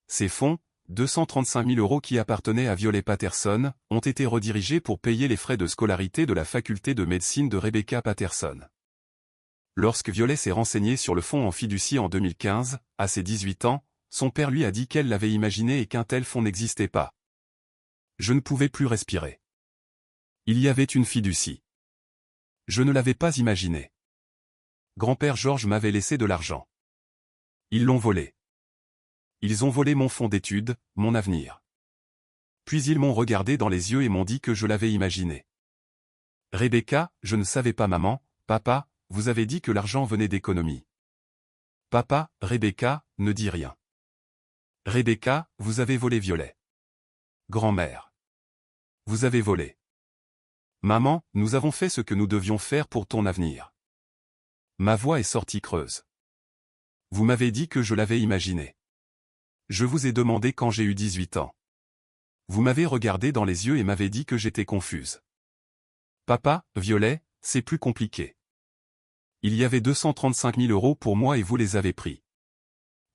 S1: Ces fonds, 235 000 € qui appartenaient à Violet Patterson, ont été redirigés pour payer les frais de scolarité de la faculté de médecine de Rebecca Patterson. Lorsque Violet s'est renseignée sur le fonds en fiducie en 2015, à ses 18 ans, son père lui a dit qu'elle l'avait imaginé et qu'un tel fonds n'existait pas. Je ne pouvais plus respirer. Il y avait une fiducie. Je ne l'avais pas imaginé. Grand-père George m'avait laissé de l'argent. Ils l'ont volé. Ils ont volé mon fonds d'études, mon avenir. Puis ils m'ont regardé dans les yeux et m'ont dit que je l'avais imaginé. Rebecca, je ne savais pas maman, papa, vous avez dit que l'argent venait d'économies. Papa, Rebecca, ne dis rien. Rebecca, vous avez volé Violet. Grand-mère. Vous avez volé. Maman, nous avons fait ce que nous devions faire pour ton avenir. Ma voix est sortie creuse. Vous m'avez dit que je l'avais imaginé. Je vous ai demandé quand j'ai eu 18 ans. Vous m'avez regardé dans les yeux et m'avez dit que j'étais confuse. Papa, Violet, c'est plus compliqué. Il y avait 235 000 € pour moi et vous les avez pris.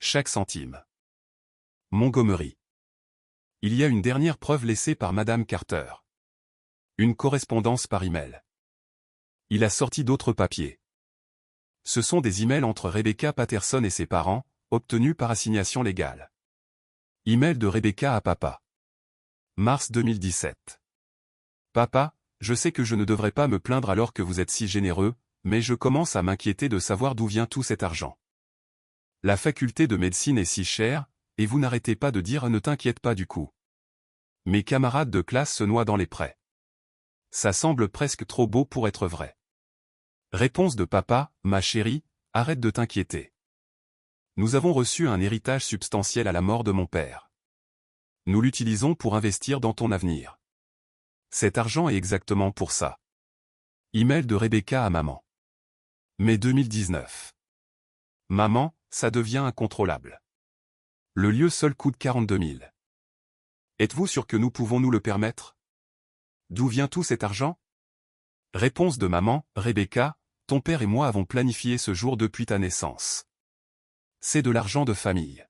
S1: Chaque centime. Montgomery. Il y a une dernière preuve laissée par Madame Carter. Une correspondance par email. Il a sorti d'autres papiers. Ce sont des emails entre Rebecca Patterson et ses parents, obtenus par assignation légale. Email de Rebecca à papa. Mars 2017. Papa, je sais que je ne devrais pas me plaindre alors que vous êtes si généreux, mais je commence à m'inquiéter de savoir d'où vient tout cet argent. La faculté de médecine est si chère, et vous n'arrêtez pas de dire « ne t'inquiète pas du coup ». Mes camarades de classe se noient dans les prêts. Ça semble presque trop beau pour être vrai. Réponse de papa, ma chérie, arrête de t'inquiéter. Nous avons reçu un héritage substantiel à la mort de mon père. Nous l'utilisons pour investir dans ton avenir. Cet argent est exactement pour ça. Email de Rebecca à maman. Mai 2019. Maman, ça devient incontrôlable. Le lieu seul coûte 42 000. Êtes-vous sûr que nous pouvons nous le permettre? D'où vient tout cet argent? Réponse de maman, Rebecca, ton père et moi avons planifié ce jour depuis ta naissance. C'est de l'argent de famille.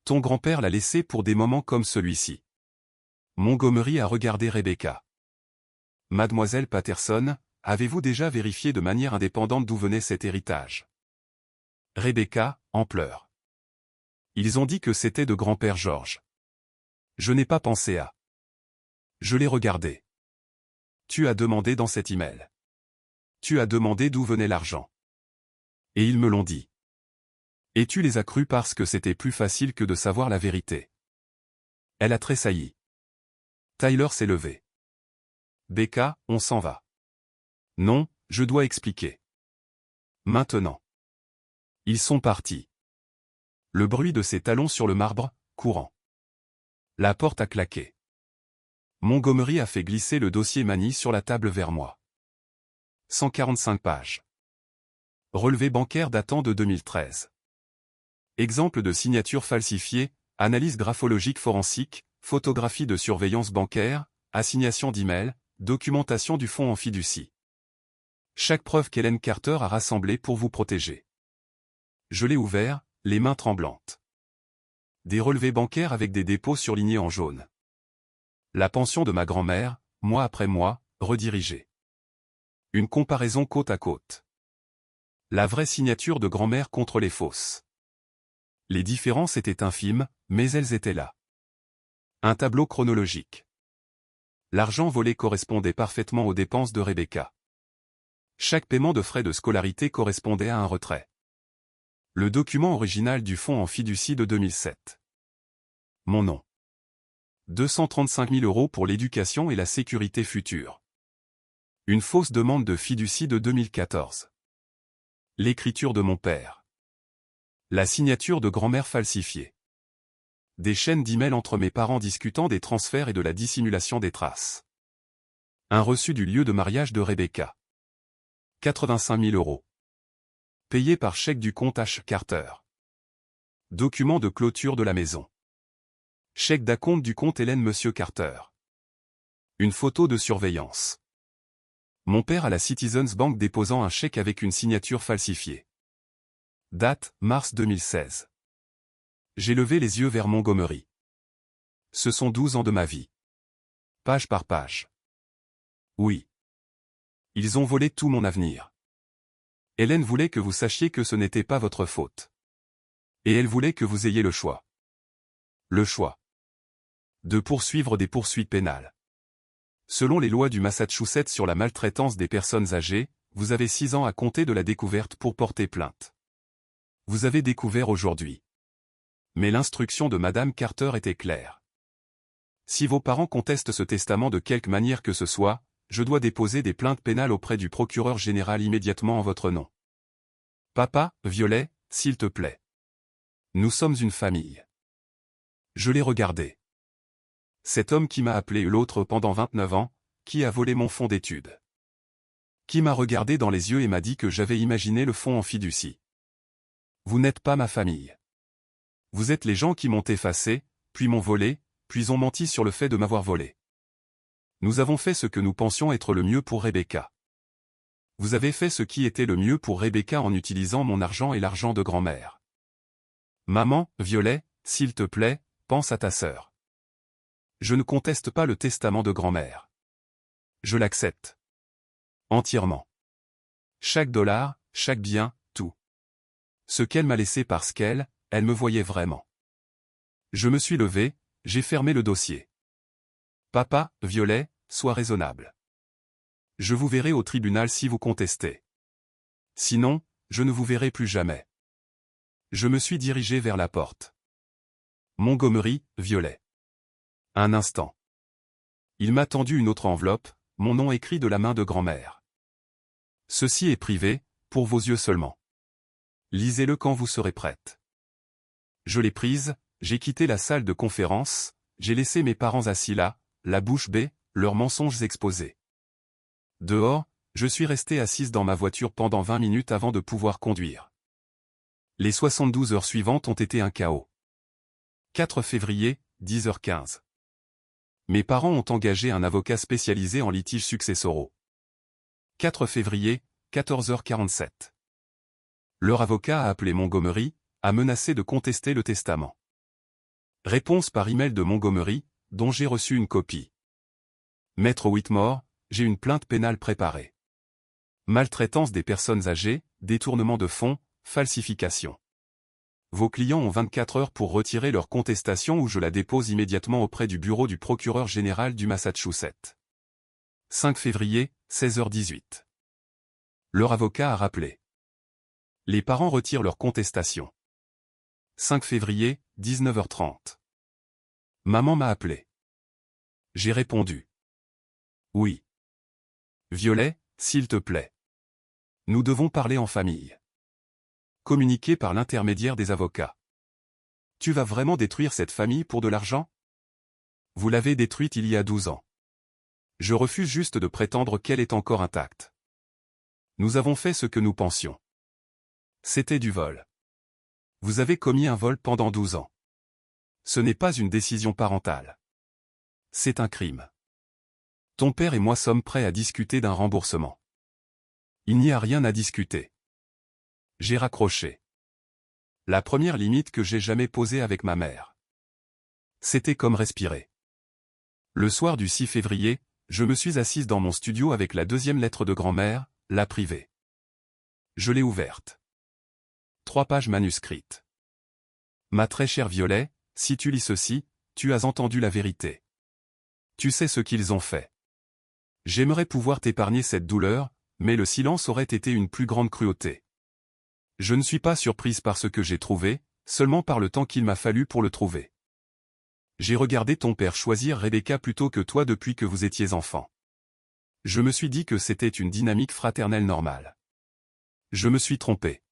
S1: Ton grand-père l'a laissé pour des moments comme celui-ci. Montgomery a regardé Rebecca. Mademoiselle Patterson, avez-vous déjà vérifié de manière indépendante d'où venait cet héritage? Rebecca, en pleurs. Ils ont dit que c'était de grand-père George. Je n'ai pas pensé à. Je l'ai regardé. Tu as demandé dans cet email. Tu as demandé d'où venait l'argent. Et ils me l'ont dit. Et tu les as crus parce que c'était plus facile que de savoir la vérité. Elle a tressailli. Tyler s'est levé. Becca, on s'en va. Non, je dois expliquer. Maintenant. Ils sont partis. Le bruit de ses talons sur le marbre, courant. La porte a claqué. Montgomery a fait glisser le dossier Manny sur la table vers moi. 145 pages. Relevé bancaire datant de 2013. Exemple de signature falsifiée, analyse graphologique forensique, photographie de surveillance bancaire, assignation d'email, documentation du fonds en fiducie. Chaque preuve qu'Hélène Carter a rassemblée pour vous protéger. Je l'ai ouvert, les mains tremblantes. Des relevés bancaires avec des dépôts surlignés en jaune. La pension de ma grand-mère, mois après mois, redirigée. Une comparaison côte à côte. La vraie signature de grand-mère contre les fausses. Les différences étaient infimes, mais elles étaient là. Un tableau chronologique. L'argent volé correspondait parfaitement aux dépenses de Rebecca. Chaque paiement de frais de scolarité correspondait à un retrait. Le document original du fonds en fiducie de 2007. Mon nom. 235 000 € pour l'éducation et la sécurité future. Une fausse demande de fiducie de 2014. L'écriture de mon père. La signature de grand-mère falsifiée. Des chaînes d'emails entre mes parents discutant des transferts et de la dissimulation des traces. Un reçu du lieu de mariage de Rebecca. 85 000 €. Payé par chèque du compte H. Carter. Document de clôture de la maison. Chèque d'acompte du compte Hélène Monsieur Carter. Une photo de surveillance. Mon père à la Citizens Bank déposant un chèque avec une signature falsifiée. Date, mars 2016. J'ai levé les yeux vers Montgomery. Ce sont 12 ans de ma vie. Page par page. Oui. Ils ont volé tout mon avenir. Hélène voulait que vous sachiez que ce n'était pas votre faute. Et elle voulait que vous ayez le choix. Le choix. De poursuivre des poursuites pénales. Selon les lois du Massachusetts sur la maltraitance des personnes âgées, vous avez 6 ans à compter de la découverte pour porter plainte. Vous avez découvert aujourd'hui. Mais l'instruction de Madame Carter était claire. Si vos parents contestent ce testament de quelque manière que ce soit, je dois déposer des plaintes pénales auprès du procureur général immédiatement en votre nom. Papa, Violet, s'il te plaît. Nous sommes une famille. Je l'ai regardé. Cet homme qui m'a appelé l'autre pendant 29 ans, qui a volé mon fonds d'études. Qui m'a regardé dans les yeux et m'a dit que j'avais imaginé le fonds en fiducie. Vous n'êtes pas ma famille. Vous êtes les gens qui m'ont effacé, puis m'ont volé, puis ont menti sur le fait de m'avoir volé. Nous avons fait ce que nous pensions être le mieux pour Rebecca. Vous avez fait ce qui était le mieux pour Rebecca en utilisant mon argent et l'argent de grand-mère. Maman, Violet, s'il te plaît, pense à ta sœur. Je ne conteste pas le testament de grand-mère. Je l'accepte. Entièrement. Chaque dollar, chaque bien, tout. Ce qu'elle m'a laissé parce qu'elle me voyait vraiment. Je me suis levé, j'ai fermé le dossier. Papa, Violet, sois raisonnable. Je vous verrai au tribunal si vous contestez. Sinon, je ne vous verrai plus jamais. Je me suis dirigé vers la porte. Montgomery, Violet. Un instant. Il m'a tendu une autre enveloppe, mon nom écrit de la main de grand-mère. Ceci est privé, pour vos yeux seulement. Lisez-le quand vous serez prête. Je l'ai prise, j'ai quitté la salle de conférence, j'ai laissé mes parents assis là, la bouche bée, leurs mensonges exposés. Dehors, je suis restée assise dans ma voiture pendant 20 minutes avant de pouvoir conduire. Les 72 heures suivantes ont été un chaos. 4 février, 10h15. Mes parents ont engagé un avocat spécialisé en litiges successoraux. 4 février, 14h47. Leur avocat a appelé Montgomery, a menacé de contester le testament. Réponse par email de Montgomery, dont j'ai reçu une copie. Maître Whitmore, j'ai une plainte pénale préparée. Maltraitance des personnes âgées, détournement de fonds, falsification. Vos clients ont 24 heures pour retirer leur contestation ou je la dépose immédiatement auprès du bureau du procureur général du Massachusetts. 5 février, 16h18. Leur avocat a rappelé. Les parents retirent leur contestation. 5 février, 19h30. Maman m'a appelé. J'ai répondu. Oui. Violet, s'il te plaît. Nous devons parler en famille. Communiquer par l'intermédiaire des avocats. Tu vas vraiment détruire cette famille pour de l'argent? Vous l'avez détruite il y a 12 ans. Je refuse juste de prétendre qu'elle est encore intacte. Nous avons fait ce que nous pensions. C'était du vol. Vous avez commis un vol pendant 12 ans. Ce n'est pas une décision parentale. C'est un crime. Ton père et moi sommes prêts à discuter d'un remboursement. Il n'y a rien à discuter. J'ai raccroché. La première limite que j'ai jamais posée avec ma mère. C'était comme respirer. Le soir du 6 février, je me suis assise dans mon studio avec la deuxième lettre de grand-mère, la privée. Je l'ai ouverte. 3 pages manuscrites. Ma très chère Violet, si tu lis ceci, tu as entendu la vérité. Tu sais ce qu'ils ont fait. J'aimerais pouvoir t'épargner cette douleur, mais le silence aurait été une plus grande cruauté. Je ne suis pas surprise par ce que j'ai trouvé, seulement par le temps qu'il m'a fallu pour le trouver. J'ai regardé ton père choisir Rebecca plutôt que toi depuis que vous étiez enfant. Je me suis dit que c'était une dynamique fraternelle normale. Je me suis trompé.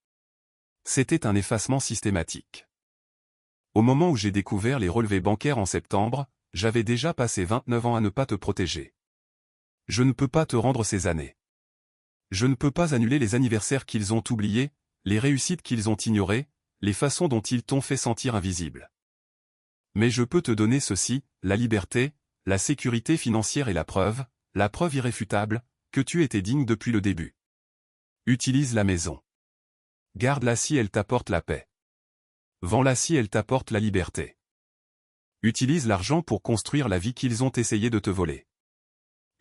S1: C'était un effacement systématique. Au moment où j'ai découvert les relevés bancaires en septembre, j'avais déjà passé 29 ans à ne pas te protéger. Je ne peux pas te rendre ces années. Je ne peux pas annuler les anniversaires qu'ils ont oubliés, les réussites qu'ils ont ignorées, les façons dont ils t'ont fait sentir invisible. Mais je peux te donner ceci, la liberté, la sécurité financière et la preuve irréfutable, que tu étais digne depuis le début. Utilise la maison. Garde-la si elle t'apporte la paix. Vends-la si elle t'apporte la liberté. Utilise l'argent pour construire la vie qu'ils ont essayé de te voler.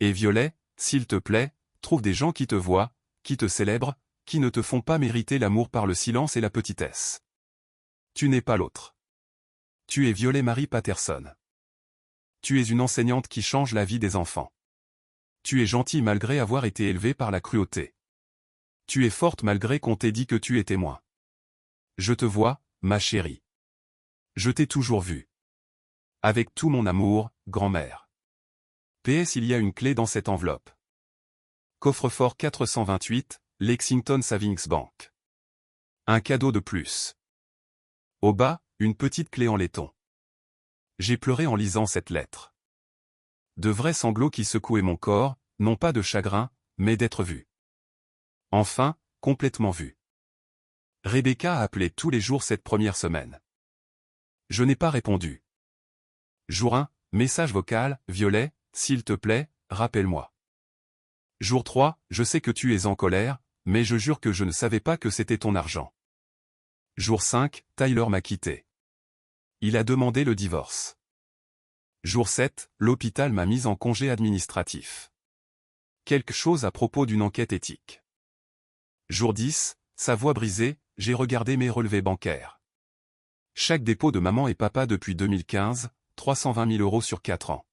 S1: Et Violet, s'il te plaît, trouve des gens qui te voient, qui te célèbrent, qui ne te font pas mériter l'amour par le silence et la petitesse. Tu n'es pas l'autre. Tu es Violet Marie Patterson. Tu es une enseignante qui change la vie des enfants. Tu es gentille malgré avoir été élevée par la cruauté. Tu es forte malgré qu'on t'ait dit que tu étais moins. Je te vois, ma chérie. Je t'ai toujours vue. Avec tout mon amour, grand-mère. PS, il y a une clé dans cette enveloppe. Coffre-fort 428, Lexington Savings Bank. Un cadeau de plus. Au bas, une petite clé en laiton. J'ai pleuré en lisant cette lettre. De vrais sanglots qui secouaient mon corps, non pas de chagrin, mais d'être vu. Enfin, complètement vu. Rebecca a appelé tous les jours cette première semaine. Je n'ai pas répondu. Jour 1, message vocal, Violet, s'il te plaît, rappelle-moi. Jour 3, je sais que tu es en colère, mais je jure que je ne savais pas que c'était ton argent. Jour 5, Tyler m'a quitté. Il a demandé le divorce. Jour 7, l'hôpital m'a mise en congé administratif. Quelque chose à propos d'une enquête éthique. Jour 10, sa voix brisée, j'ai regardé mes relevés bancaires. Chaque dépôt de maman et papa depuis 2015, 320 000 € sur 4 ans.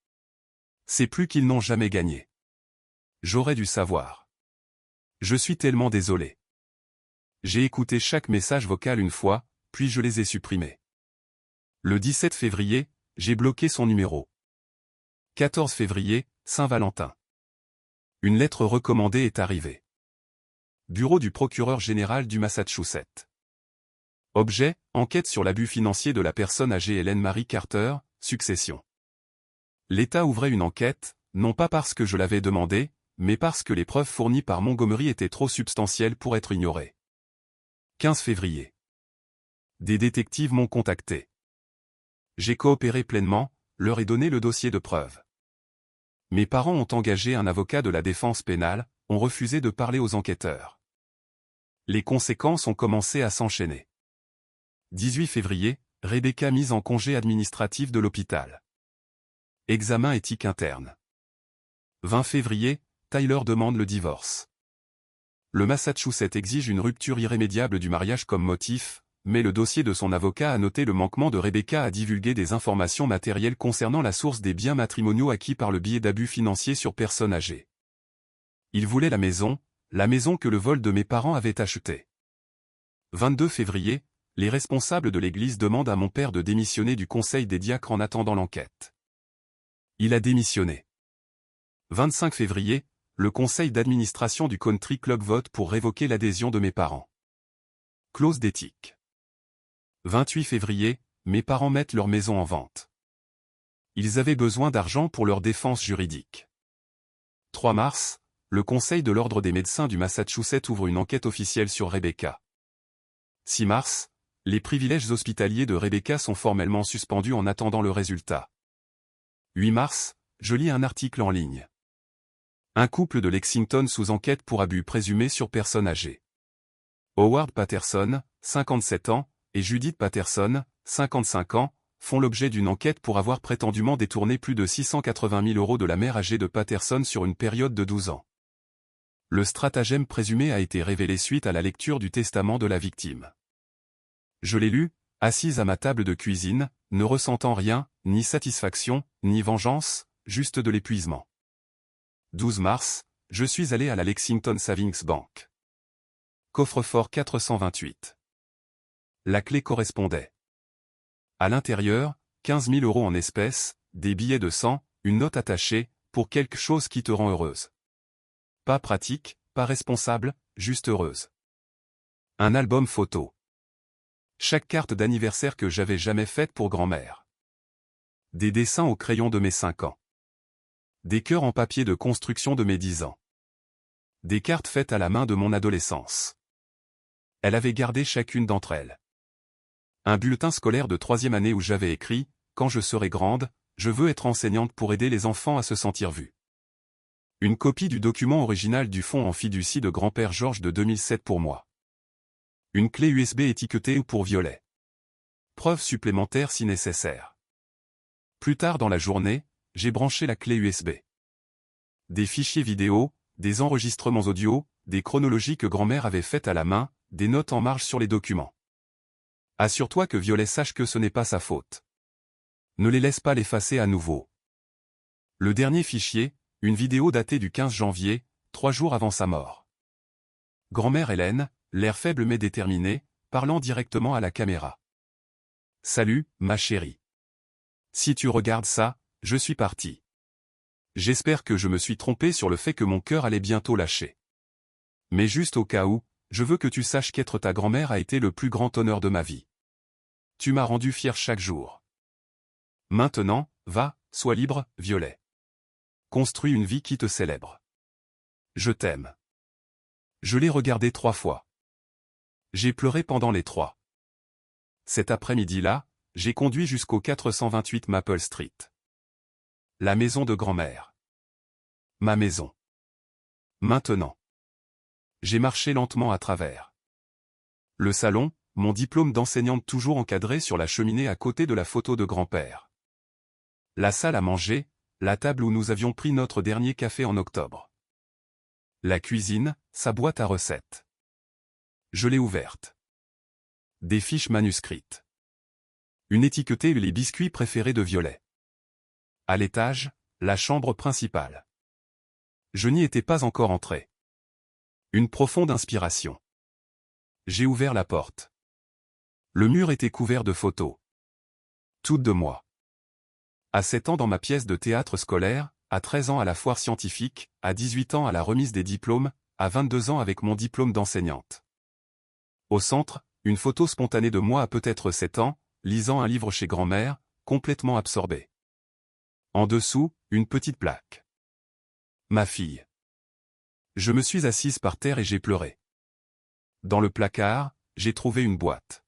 S1: C'est plus qu'ils n'ont jamais gagné. J'aurais dû savoir. Je suis tellement désolé. J'ai écouté chaque message vocal une fois, puis je les ai supprimés. Le 17 février, j'ai bloqué son numéro. 14 février, Saint-Valentin. Une lettre recommandée est arrivée. Bureau du procureur général du Massachusetts. Objet, enquête sur l'abus financier de la personne âgée Hélène Marie Carter, succession. L'État ouvrait une enquête, non pas parce que je l'avais demandé, mais parce que les preuves fournies par Montgomery étaient trop substantielles pour être ignorées. 15 février. Des détectives m'ont contacté. J'ai coopéré pleinement, leur ai donné le dossier de preuves. Mes parents ont engagé un avocat de la défense pénale, ont refusé de parler aux enquêteurs. Les conséquences ont commencé à s'enchaîner. 18 février, Rebecca mise en congé administratif de l'hôpital. Examen éthique interne. 20 février, Tyler demande le divorce. Le Massachusetts exige une rupture irrémédiable du mariage comme motif, mais le dossier de son avocat a noté le manquement de Rebecca à divulguer des informations matérielles concernant la source des biens matrimoniaux acquis par le biais d'abus financiers sur personnes âgées. Il voulait la maison que le vol de mes parents avait achetée. 22 février, les responsables de l'église demandent à mon père de démissionner du conseil des diacres en attendant l'enquête. Il a démissionné. 25 février, le conseil d'administration du Country Club vote pour révoquer l'adhésion de mes parents. Clause d'éthique. 28 février, mes parents mettent leur maison en vente. Ils avaient besoin d'argent pour leur défense juridique. 3 mars, le Conseil de l'Ordre des médecins du Massachusetts ouvre une enquête officielle sur Rebecca. 6 mars, les privilèges hospitaliers de Rebecca sont formellement suspendus en attendant le résultat. 8 mars, je lis un article en ligne. Un couple de Lexington sous enquête pour abus présumés sur personnes âgées. Howard Patterson, 57 ans, et Judith Patterson, 55 ans, font l'objet d'une enquête pour avoir prétendument détourné plus de 680 000 € de la mère âgée de Patterson sur une période de 12 ans. Le stratagème présumé a été révélé suite à la lecture du testament de la victime. Je l'ai lu, assise à ma table de cuisine, ne ressentant rien, ni satisfaction, ni vengeance, juste de l'épuisement. 12 mars, je suis allé à la Lexington Savings Bank. Coffre-fort 428. La clé correspondait. À l'intérieur, 15 000 € en espèces, des billets de 100, une note attachée, pour quelque chose qui te rend heureuse. Pas pratique, pas responsable, juste heureuse. Un album photo. Chaque carte d'anniversaire que j'avais jamais faite pour grand-mère. Des dessins au crayon de mes 5 ans. Des cœurs en papier de construction de mes 10 ans. Des cartes faites à la main de mon adolescence. Elle avait gardé chacune d'entre elles. Un bulletin scolaire de 3e année où j'avais écrit « Quand je serai grande, je veux être enseignante pour aider les enfants à se sentir vus ». Une copie du document original du fonds en fiducie de grand-père Georges de 2007 pour moi. Une clé USB étiquetée pour violet. Preuve supplémentaire si nécessaire. Plus tard dans la journée, j'ai branché la clé USB. Des fichiers vidéo, des enregistrements audio, des chronologies que grand-mère avait faites à la main, des notes en marge sur les documents. Assure-toi que Violet sache que ce n'est pas sa faute. Ne les laisse pas l'effacer à nouveau. Le dernier fichier, une vidéo datée du 15 janvier, 3 jours avant sa mort. Grand-mère Hélène, l'air faible mais déterminé, parlant directement à la caméra. « Salut, ma chérie. Si tu regardes ça, je suis parti. J'espère que je me suis trompé sur le fait que mon cœur allait bientôt lâcher. Mais juste au cas où, je veux que tu saches qu'être ta grand-mère a été le plus grand honneur de ma vie. Tu m'as rendu fier chaque jour. Maintenant, va, sois libre, Violet. Construis une vie qui te célèbre. Je t'aime. » Je l'ai regardé 3 fois. J'ai pleuré pendant les 3. Cet après-midi-là, j'ai conduit jusqu'au 428 Maple Street. La maison de grand-mère. Ma maison. Maintenant. J'ai marché lentement à travers. Le salon, mon diplôme d'enseignante toujours encadré sur la cheminée à côté de la photo de grand-père. La salle à manger, la table où nous avions pris notre dernier café en octobre. La cuisine, sa boîte à recettes. Je l'ai ouverte. Des fiches manuscrites. Une étiquetée et les biscuits préférés de Violet. À l'étage, la chambre principale. Je n'y étais pas encore entré. Une profonde inspiration. J'ai ouvert la porte. Le mur était couvert de photos. Toutes de moi. À 7 ans dans ma pièce de théâtre scolaire, à 13 ans à la foire scientifique, à 18 ans à la remise des diplômes, à 22 ans avec mon diplôme d'enseignante. Au centre, une photo spontanée de moi à peut-être 7 ans, lisant un livre chez grand-mère, complètement absorbé. En dessous, une petite plaque. Ma fille. Je me suis assise par terre et j'ai pleuré. Dans le placard, j'ai trouvé une boîte.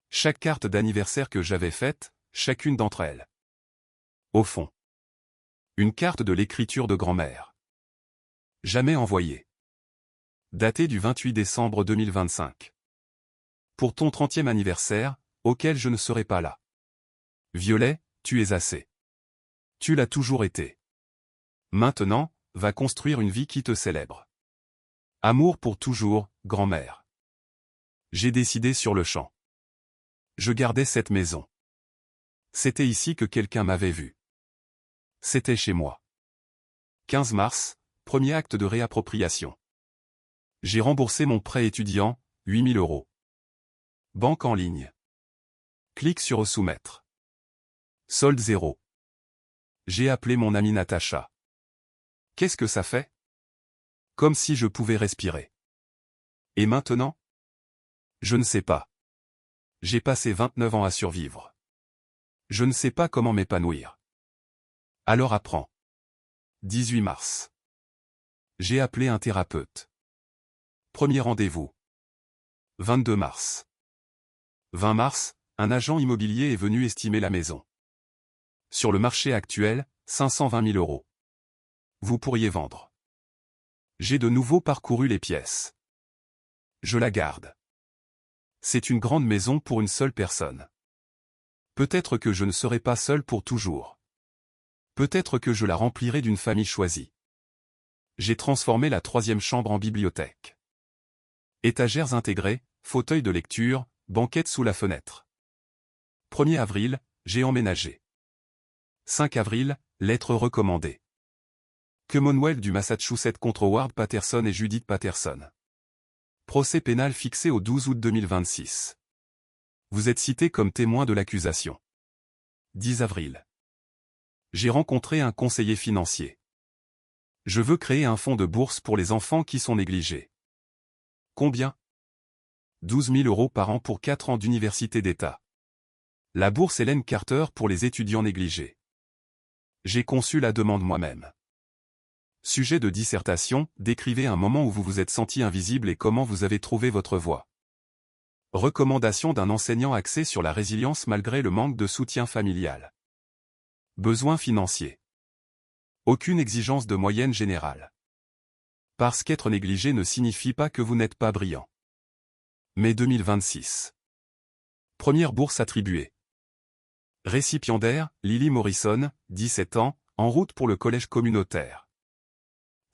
S1: Chaque carte d'anniversaire que j'avais faite, chacune d'entre elles. Au fond. Une carte de l'écriture de grand-mère. Jamais envoyée. Datée du 28 décembre 2025. Pour ton 30e anniversaire, auquel je ne serai pas là. Violet, tu es assez. Tu l'as toujours été. Maintenant, va construire une vie qui te célèbre. Amour pour toujours, grand-mère. J'ai décidé sur le champ. Je gardais cette maison. C'était ici que quelqu'un m'avait vu. C'était chez moi. 15 mars, premier acte de réappropriation. J'ai remboursé mon prêt étudiant, 8 000 €. Banque en ligne. Clique sur soumettre. Solde 0. J'ai appelé mon amie Natacha. Qu'est-ce que ça fait? Comme si je pouvais respirer. Et maintenant? Je ne sais pas. J'ai passé 29 ans à survivre. Je ne sais pas comment m'épanouir. Alors apprends. 18 mars. J'ai appelé un thérapeute. Premier rendez-vous. 22 mars. 20 mars, un agent immobilier est venu estimer la maison. Sur le marché actuel, 520 000 €. Vous pourriez vendre. J'ai de nouveau parcouru les pièces. Je la garde. C'est une grande maison pour une seule personne. Peut-être que je ne serai pas seul pour toujours. Peut-être que je la remplirai d'une famille choisie. J'ai transformé la 3e chambre en bibliothèque. Étagères intégrées, fauteuil de lecture, banquette sous la fenêtre. 1er avril, j'ai emménagé. 5 avril, lettre recommandée. Commonwealth du Massachusetts contre Howard Patterson et Judith Patterson. Procès pénal fixé au 12 août 2026. Vous êtes cité comme témoin de l'accusation. 10 avril. J'ai rencontré un conseiller financier. Je veux créer un fonds de bourse pour les enfants qui sont négligés. Combien? 12 000 € par an pour 4 ans d'université d'État. La bourse Hélène Carter pour les étudiants négligés. J'ai conçu la demande moi-même. Sujet de dissertation, décrivez un moment où vous vous êtes senti invisible et comment vous avez trouvé votre voie. Recommandation d'un enseignant axé sur la résilience malgré le manque de soutien familial. Besoins financiers. Aucune exigence de moyenne générale. Parce qu'être négligé ne signifie pas que vous n'êtes pas brillant. Mai 2026. Première bourse attribuée. Récipiendaire, Lily Morrison, 17 ans, en route pour le collège communautaire.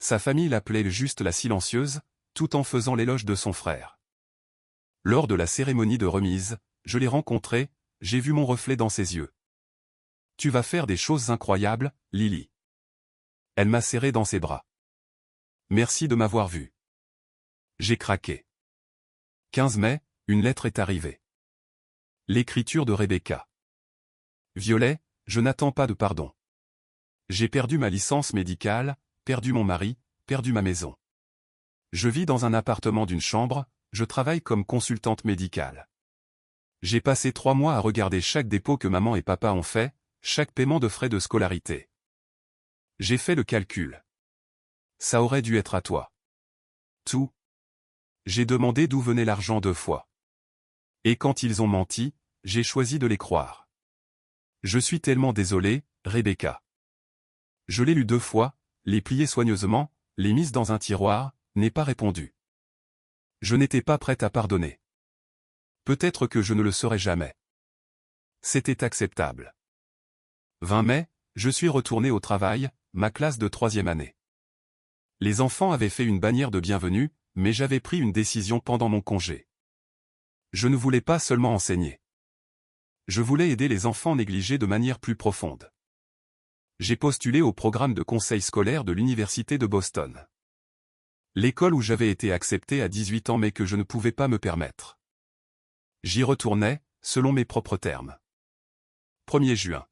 S1: Sa famille l'appelait juste la silencieuse, tout en faisant l'éloge de son frère. Lors de la cérémonie de remise, je l'ai rencontrée, j'ai vu mon reflet dans ses yeux. Tu vas faire des choses incroyables, Lily. Elle m'a serré dans ses bras. Merci de m'avoir vu. J'ai craqué. 15 mai, une lettre est arrivée. L'écriture de Rebecca. Violet, je n'attends pas de pardon. J'ai perdu ma licence médicale, perdu mon mari, perdu ma maison. Je vis dans un appartement d'une chambre, je travaille comme consultante médicale. J'ai passé 3 mois à regarder chaque dépôt que maman et papa ont fait, chaque paiement de frais de scolarité. J'ai fait le calcul. Ça aurait dû être à toi. Tout. J'ai demandé d'où venait l'argent 2 fois. Et quand ils ont menti, j'ai choisi de les croire. Je suis tellement désolé, Rebecca. Je l'ai lu 2 fois, l'ai plié soigneusement, l'ai mise dans un tiroir, n'ai pas répondu. Je n'étais pas prête à pardonner. Peut-être que je ne le serai jamais. C'était acceptable. 20 mai, je suis retourné au travail, ma classe de 3e année. Les enfants avaient fait une bannière de bienvenue, mais j'avais pris une décision pendant mon congé. Je ne voulais pas seulement enseigner. Je voulais aider les enfants négligés de manière plus profonde. J'ai postulé au programme de conseil scolaire de l'Université de Boston. L'école où j'avais été accepté à 18 ans mais que je ne pouvais pas me permettre. J'y retournais, selon mes propres termes. 1er juin.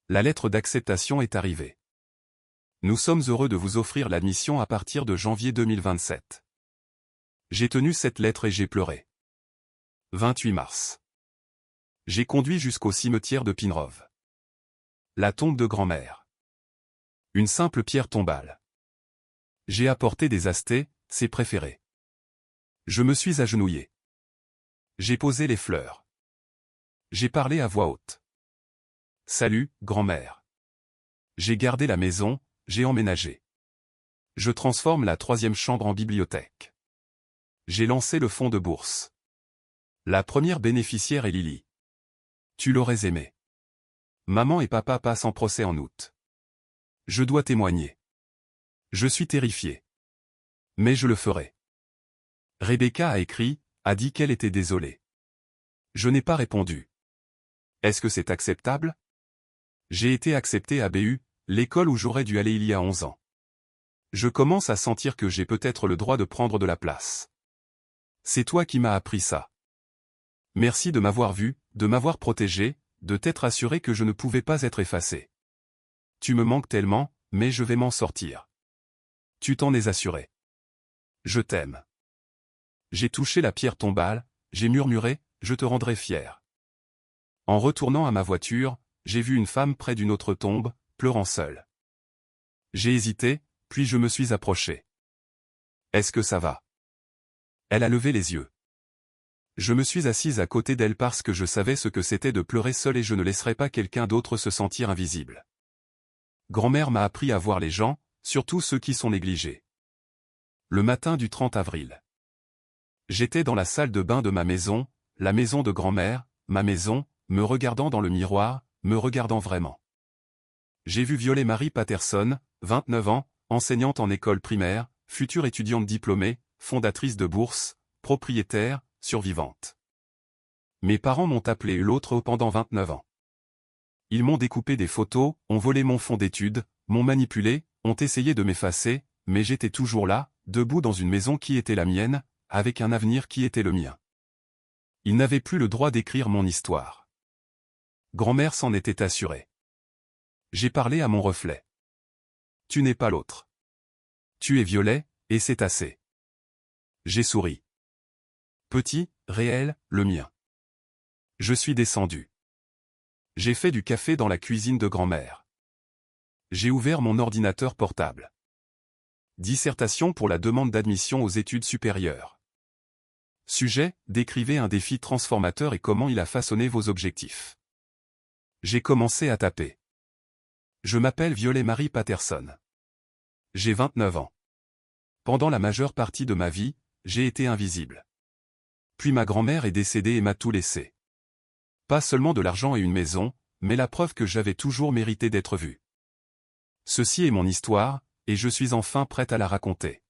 S1: La lettre d'acceptation est arrivée. Nous sommes heureux de vous offrir l'admission à partir de janvier 2027. J'ai tenu cette lettre et j'ai pleuré. 28 mars. J'ai conduit jusqu'au cimetière de Pinrove. La tombe de grand-mère. Une simple pierre tombale. J'ai apporté des astés, ses préférés. Je me suis agenouillé. J'ai posé les fleurs. J'ai parlé à voix haute. Salut, grand-mère. J'ai gardé la maison, j'ai emménagé. Je transforme la 3e chambre en bibliothèque. J'ai lancé le fonds de bourse. La première bénéficiaire est Lily. Tu l'aurais aimé. Maman et papa passent en procès en août. Je dois témoigner. Je suis terrifié. Mais je le ferai. Rebecca a écrit, a dit qu'elle était désolée. Je n'ai pas répondu. Est-ce que c'est acceptable? J'ai été accepté à BU, l'école où j'aurais dû aller il y a 11 ans. Je commence à sentir que j'ai peut-être le droit de prendre de la place. C'est toi qui m'as appris ça. Merci de m'avoir vu, de m'avoir protégé, de t'être assuré que je ne pouvais pas être effacé. Tu me manques tellement, mais je vais m'en sortir. Tu t'en es assuré. Je t'aime. J'ai touché la pierre tombale, j'ai murmuré, je te rendrai fier. En retournant à ma voiture, j'ai vu une femme près d'une autre tombe, pleurant seule. J'ai hésité, puis je me suis approché. Est-ce que ça va? Elle a levé les yeux. Je me suis assise à côté d'elle parce que je savais ce que c'était de pleurer seule et je ne laisserais pas quelqu'un d'autre se sentir invisible. Grand-mère m'a appris à voir les gens, surtout ceux qui sont négligés. Le matin du 30 avril. J'étais dans la salle de bain de ma maison, la maison de grand-mère, ma maison, me regardant dans le miroir, me regardant vraiment. J'ai vu Violet-Marie Patterson, 29 ans, enseignante en école primaire, future étudiante diplômée, fondatrice de bourse, propriétaire, survivante. Mes parents m'ont appelé l'autre pendant 29 ans. Ils m'ont découpé des photos, ont volé mon fonds d'études, m'ont manipulé, ont essayé de m'effacer, mais j'étais toujours là, debout dans une maison qui était la mienne, avec un avenir qui était le mien. Ils n'avaient plus le droit d'écrire mon histoire. Grand-mère s'en était assurée. J'ai parlé à mon reflet. Tu n'es pas l'autre. Tu es violet, et c'est assez. J'ai souri. Petit, réel, le mien. Je suis descendu. J'ai fait du café dans la cuisine de grand-mère. J'ai ouvert mon ordinateur portable. Dissertation pour la demande d'admission aux études supérieures. Sujet, décrivez un défi transformateur et comment il a façonné vos objectifs. J'ai commencé à taper. Je m'appelle Violet Marie Patterson. J'ai 29 ans. Pendant la majeure partie de ma vie, j'ai été invisible. Puis ma grand-mère est décédée et m'a tout laissé. Pas seulement de l'argent et une maison, mais la preuve que j'avais toujours mérité d'être vu. Ceci est mon histoire, et je suis enfin prête à la raconter.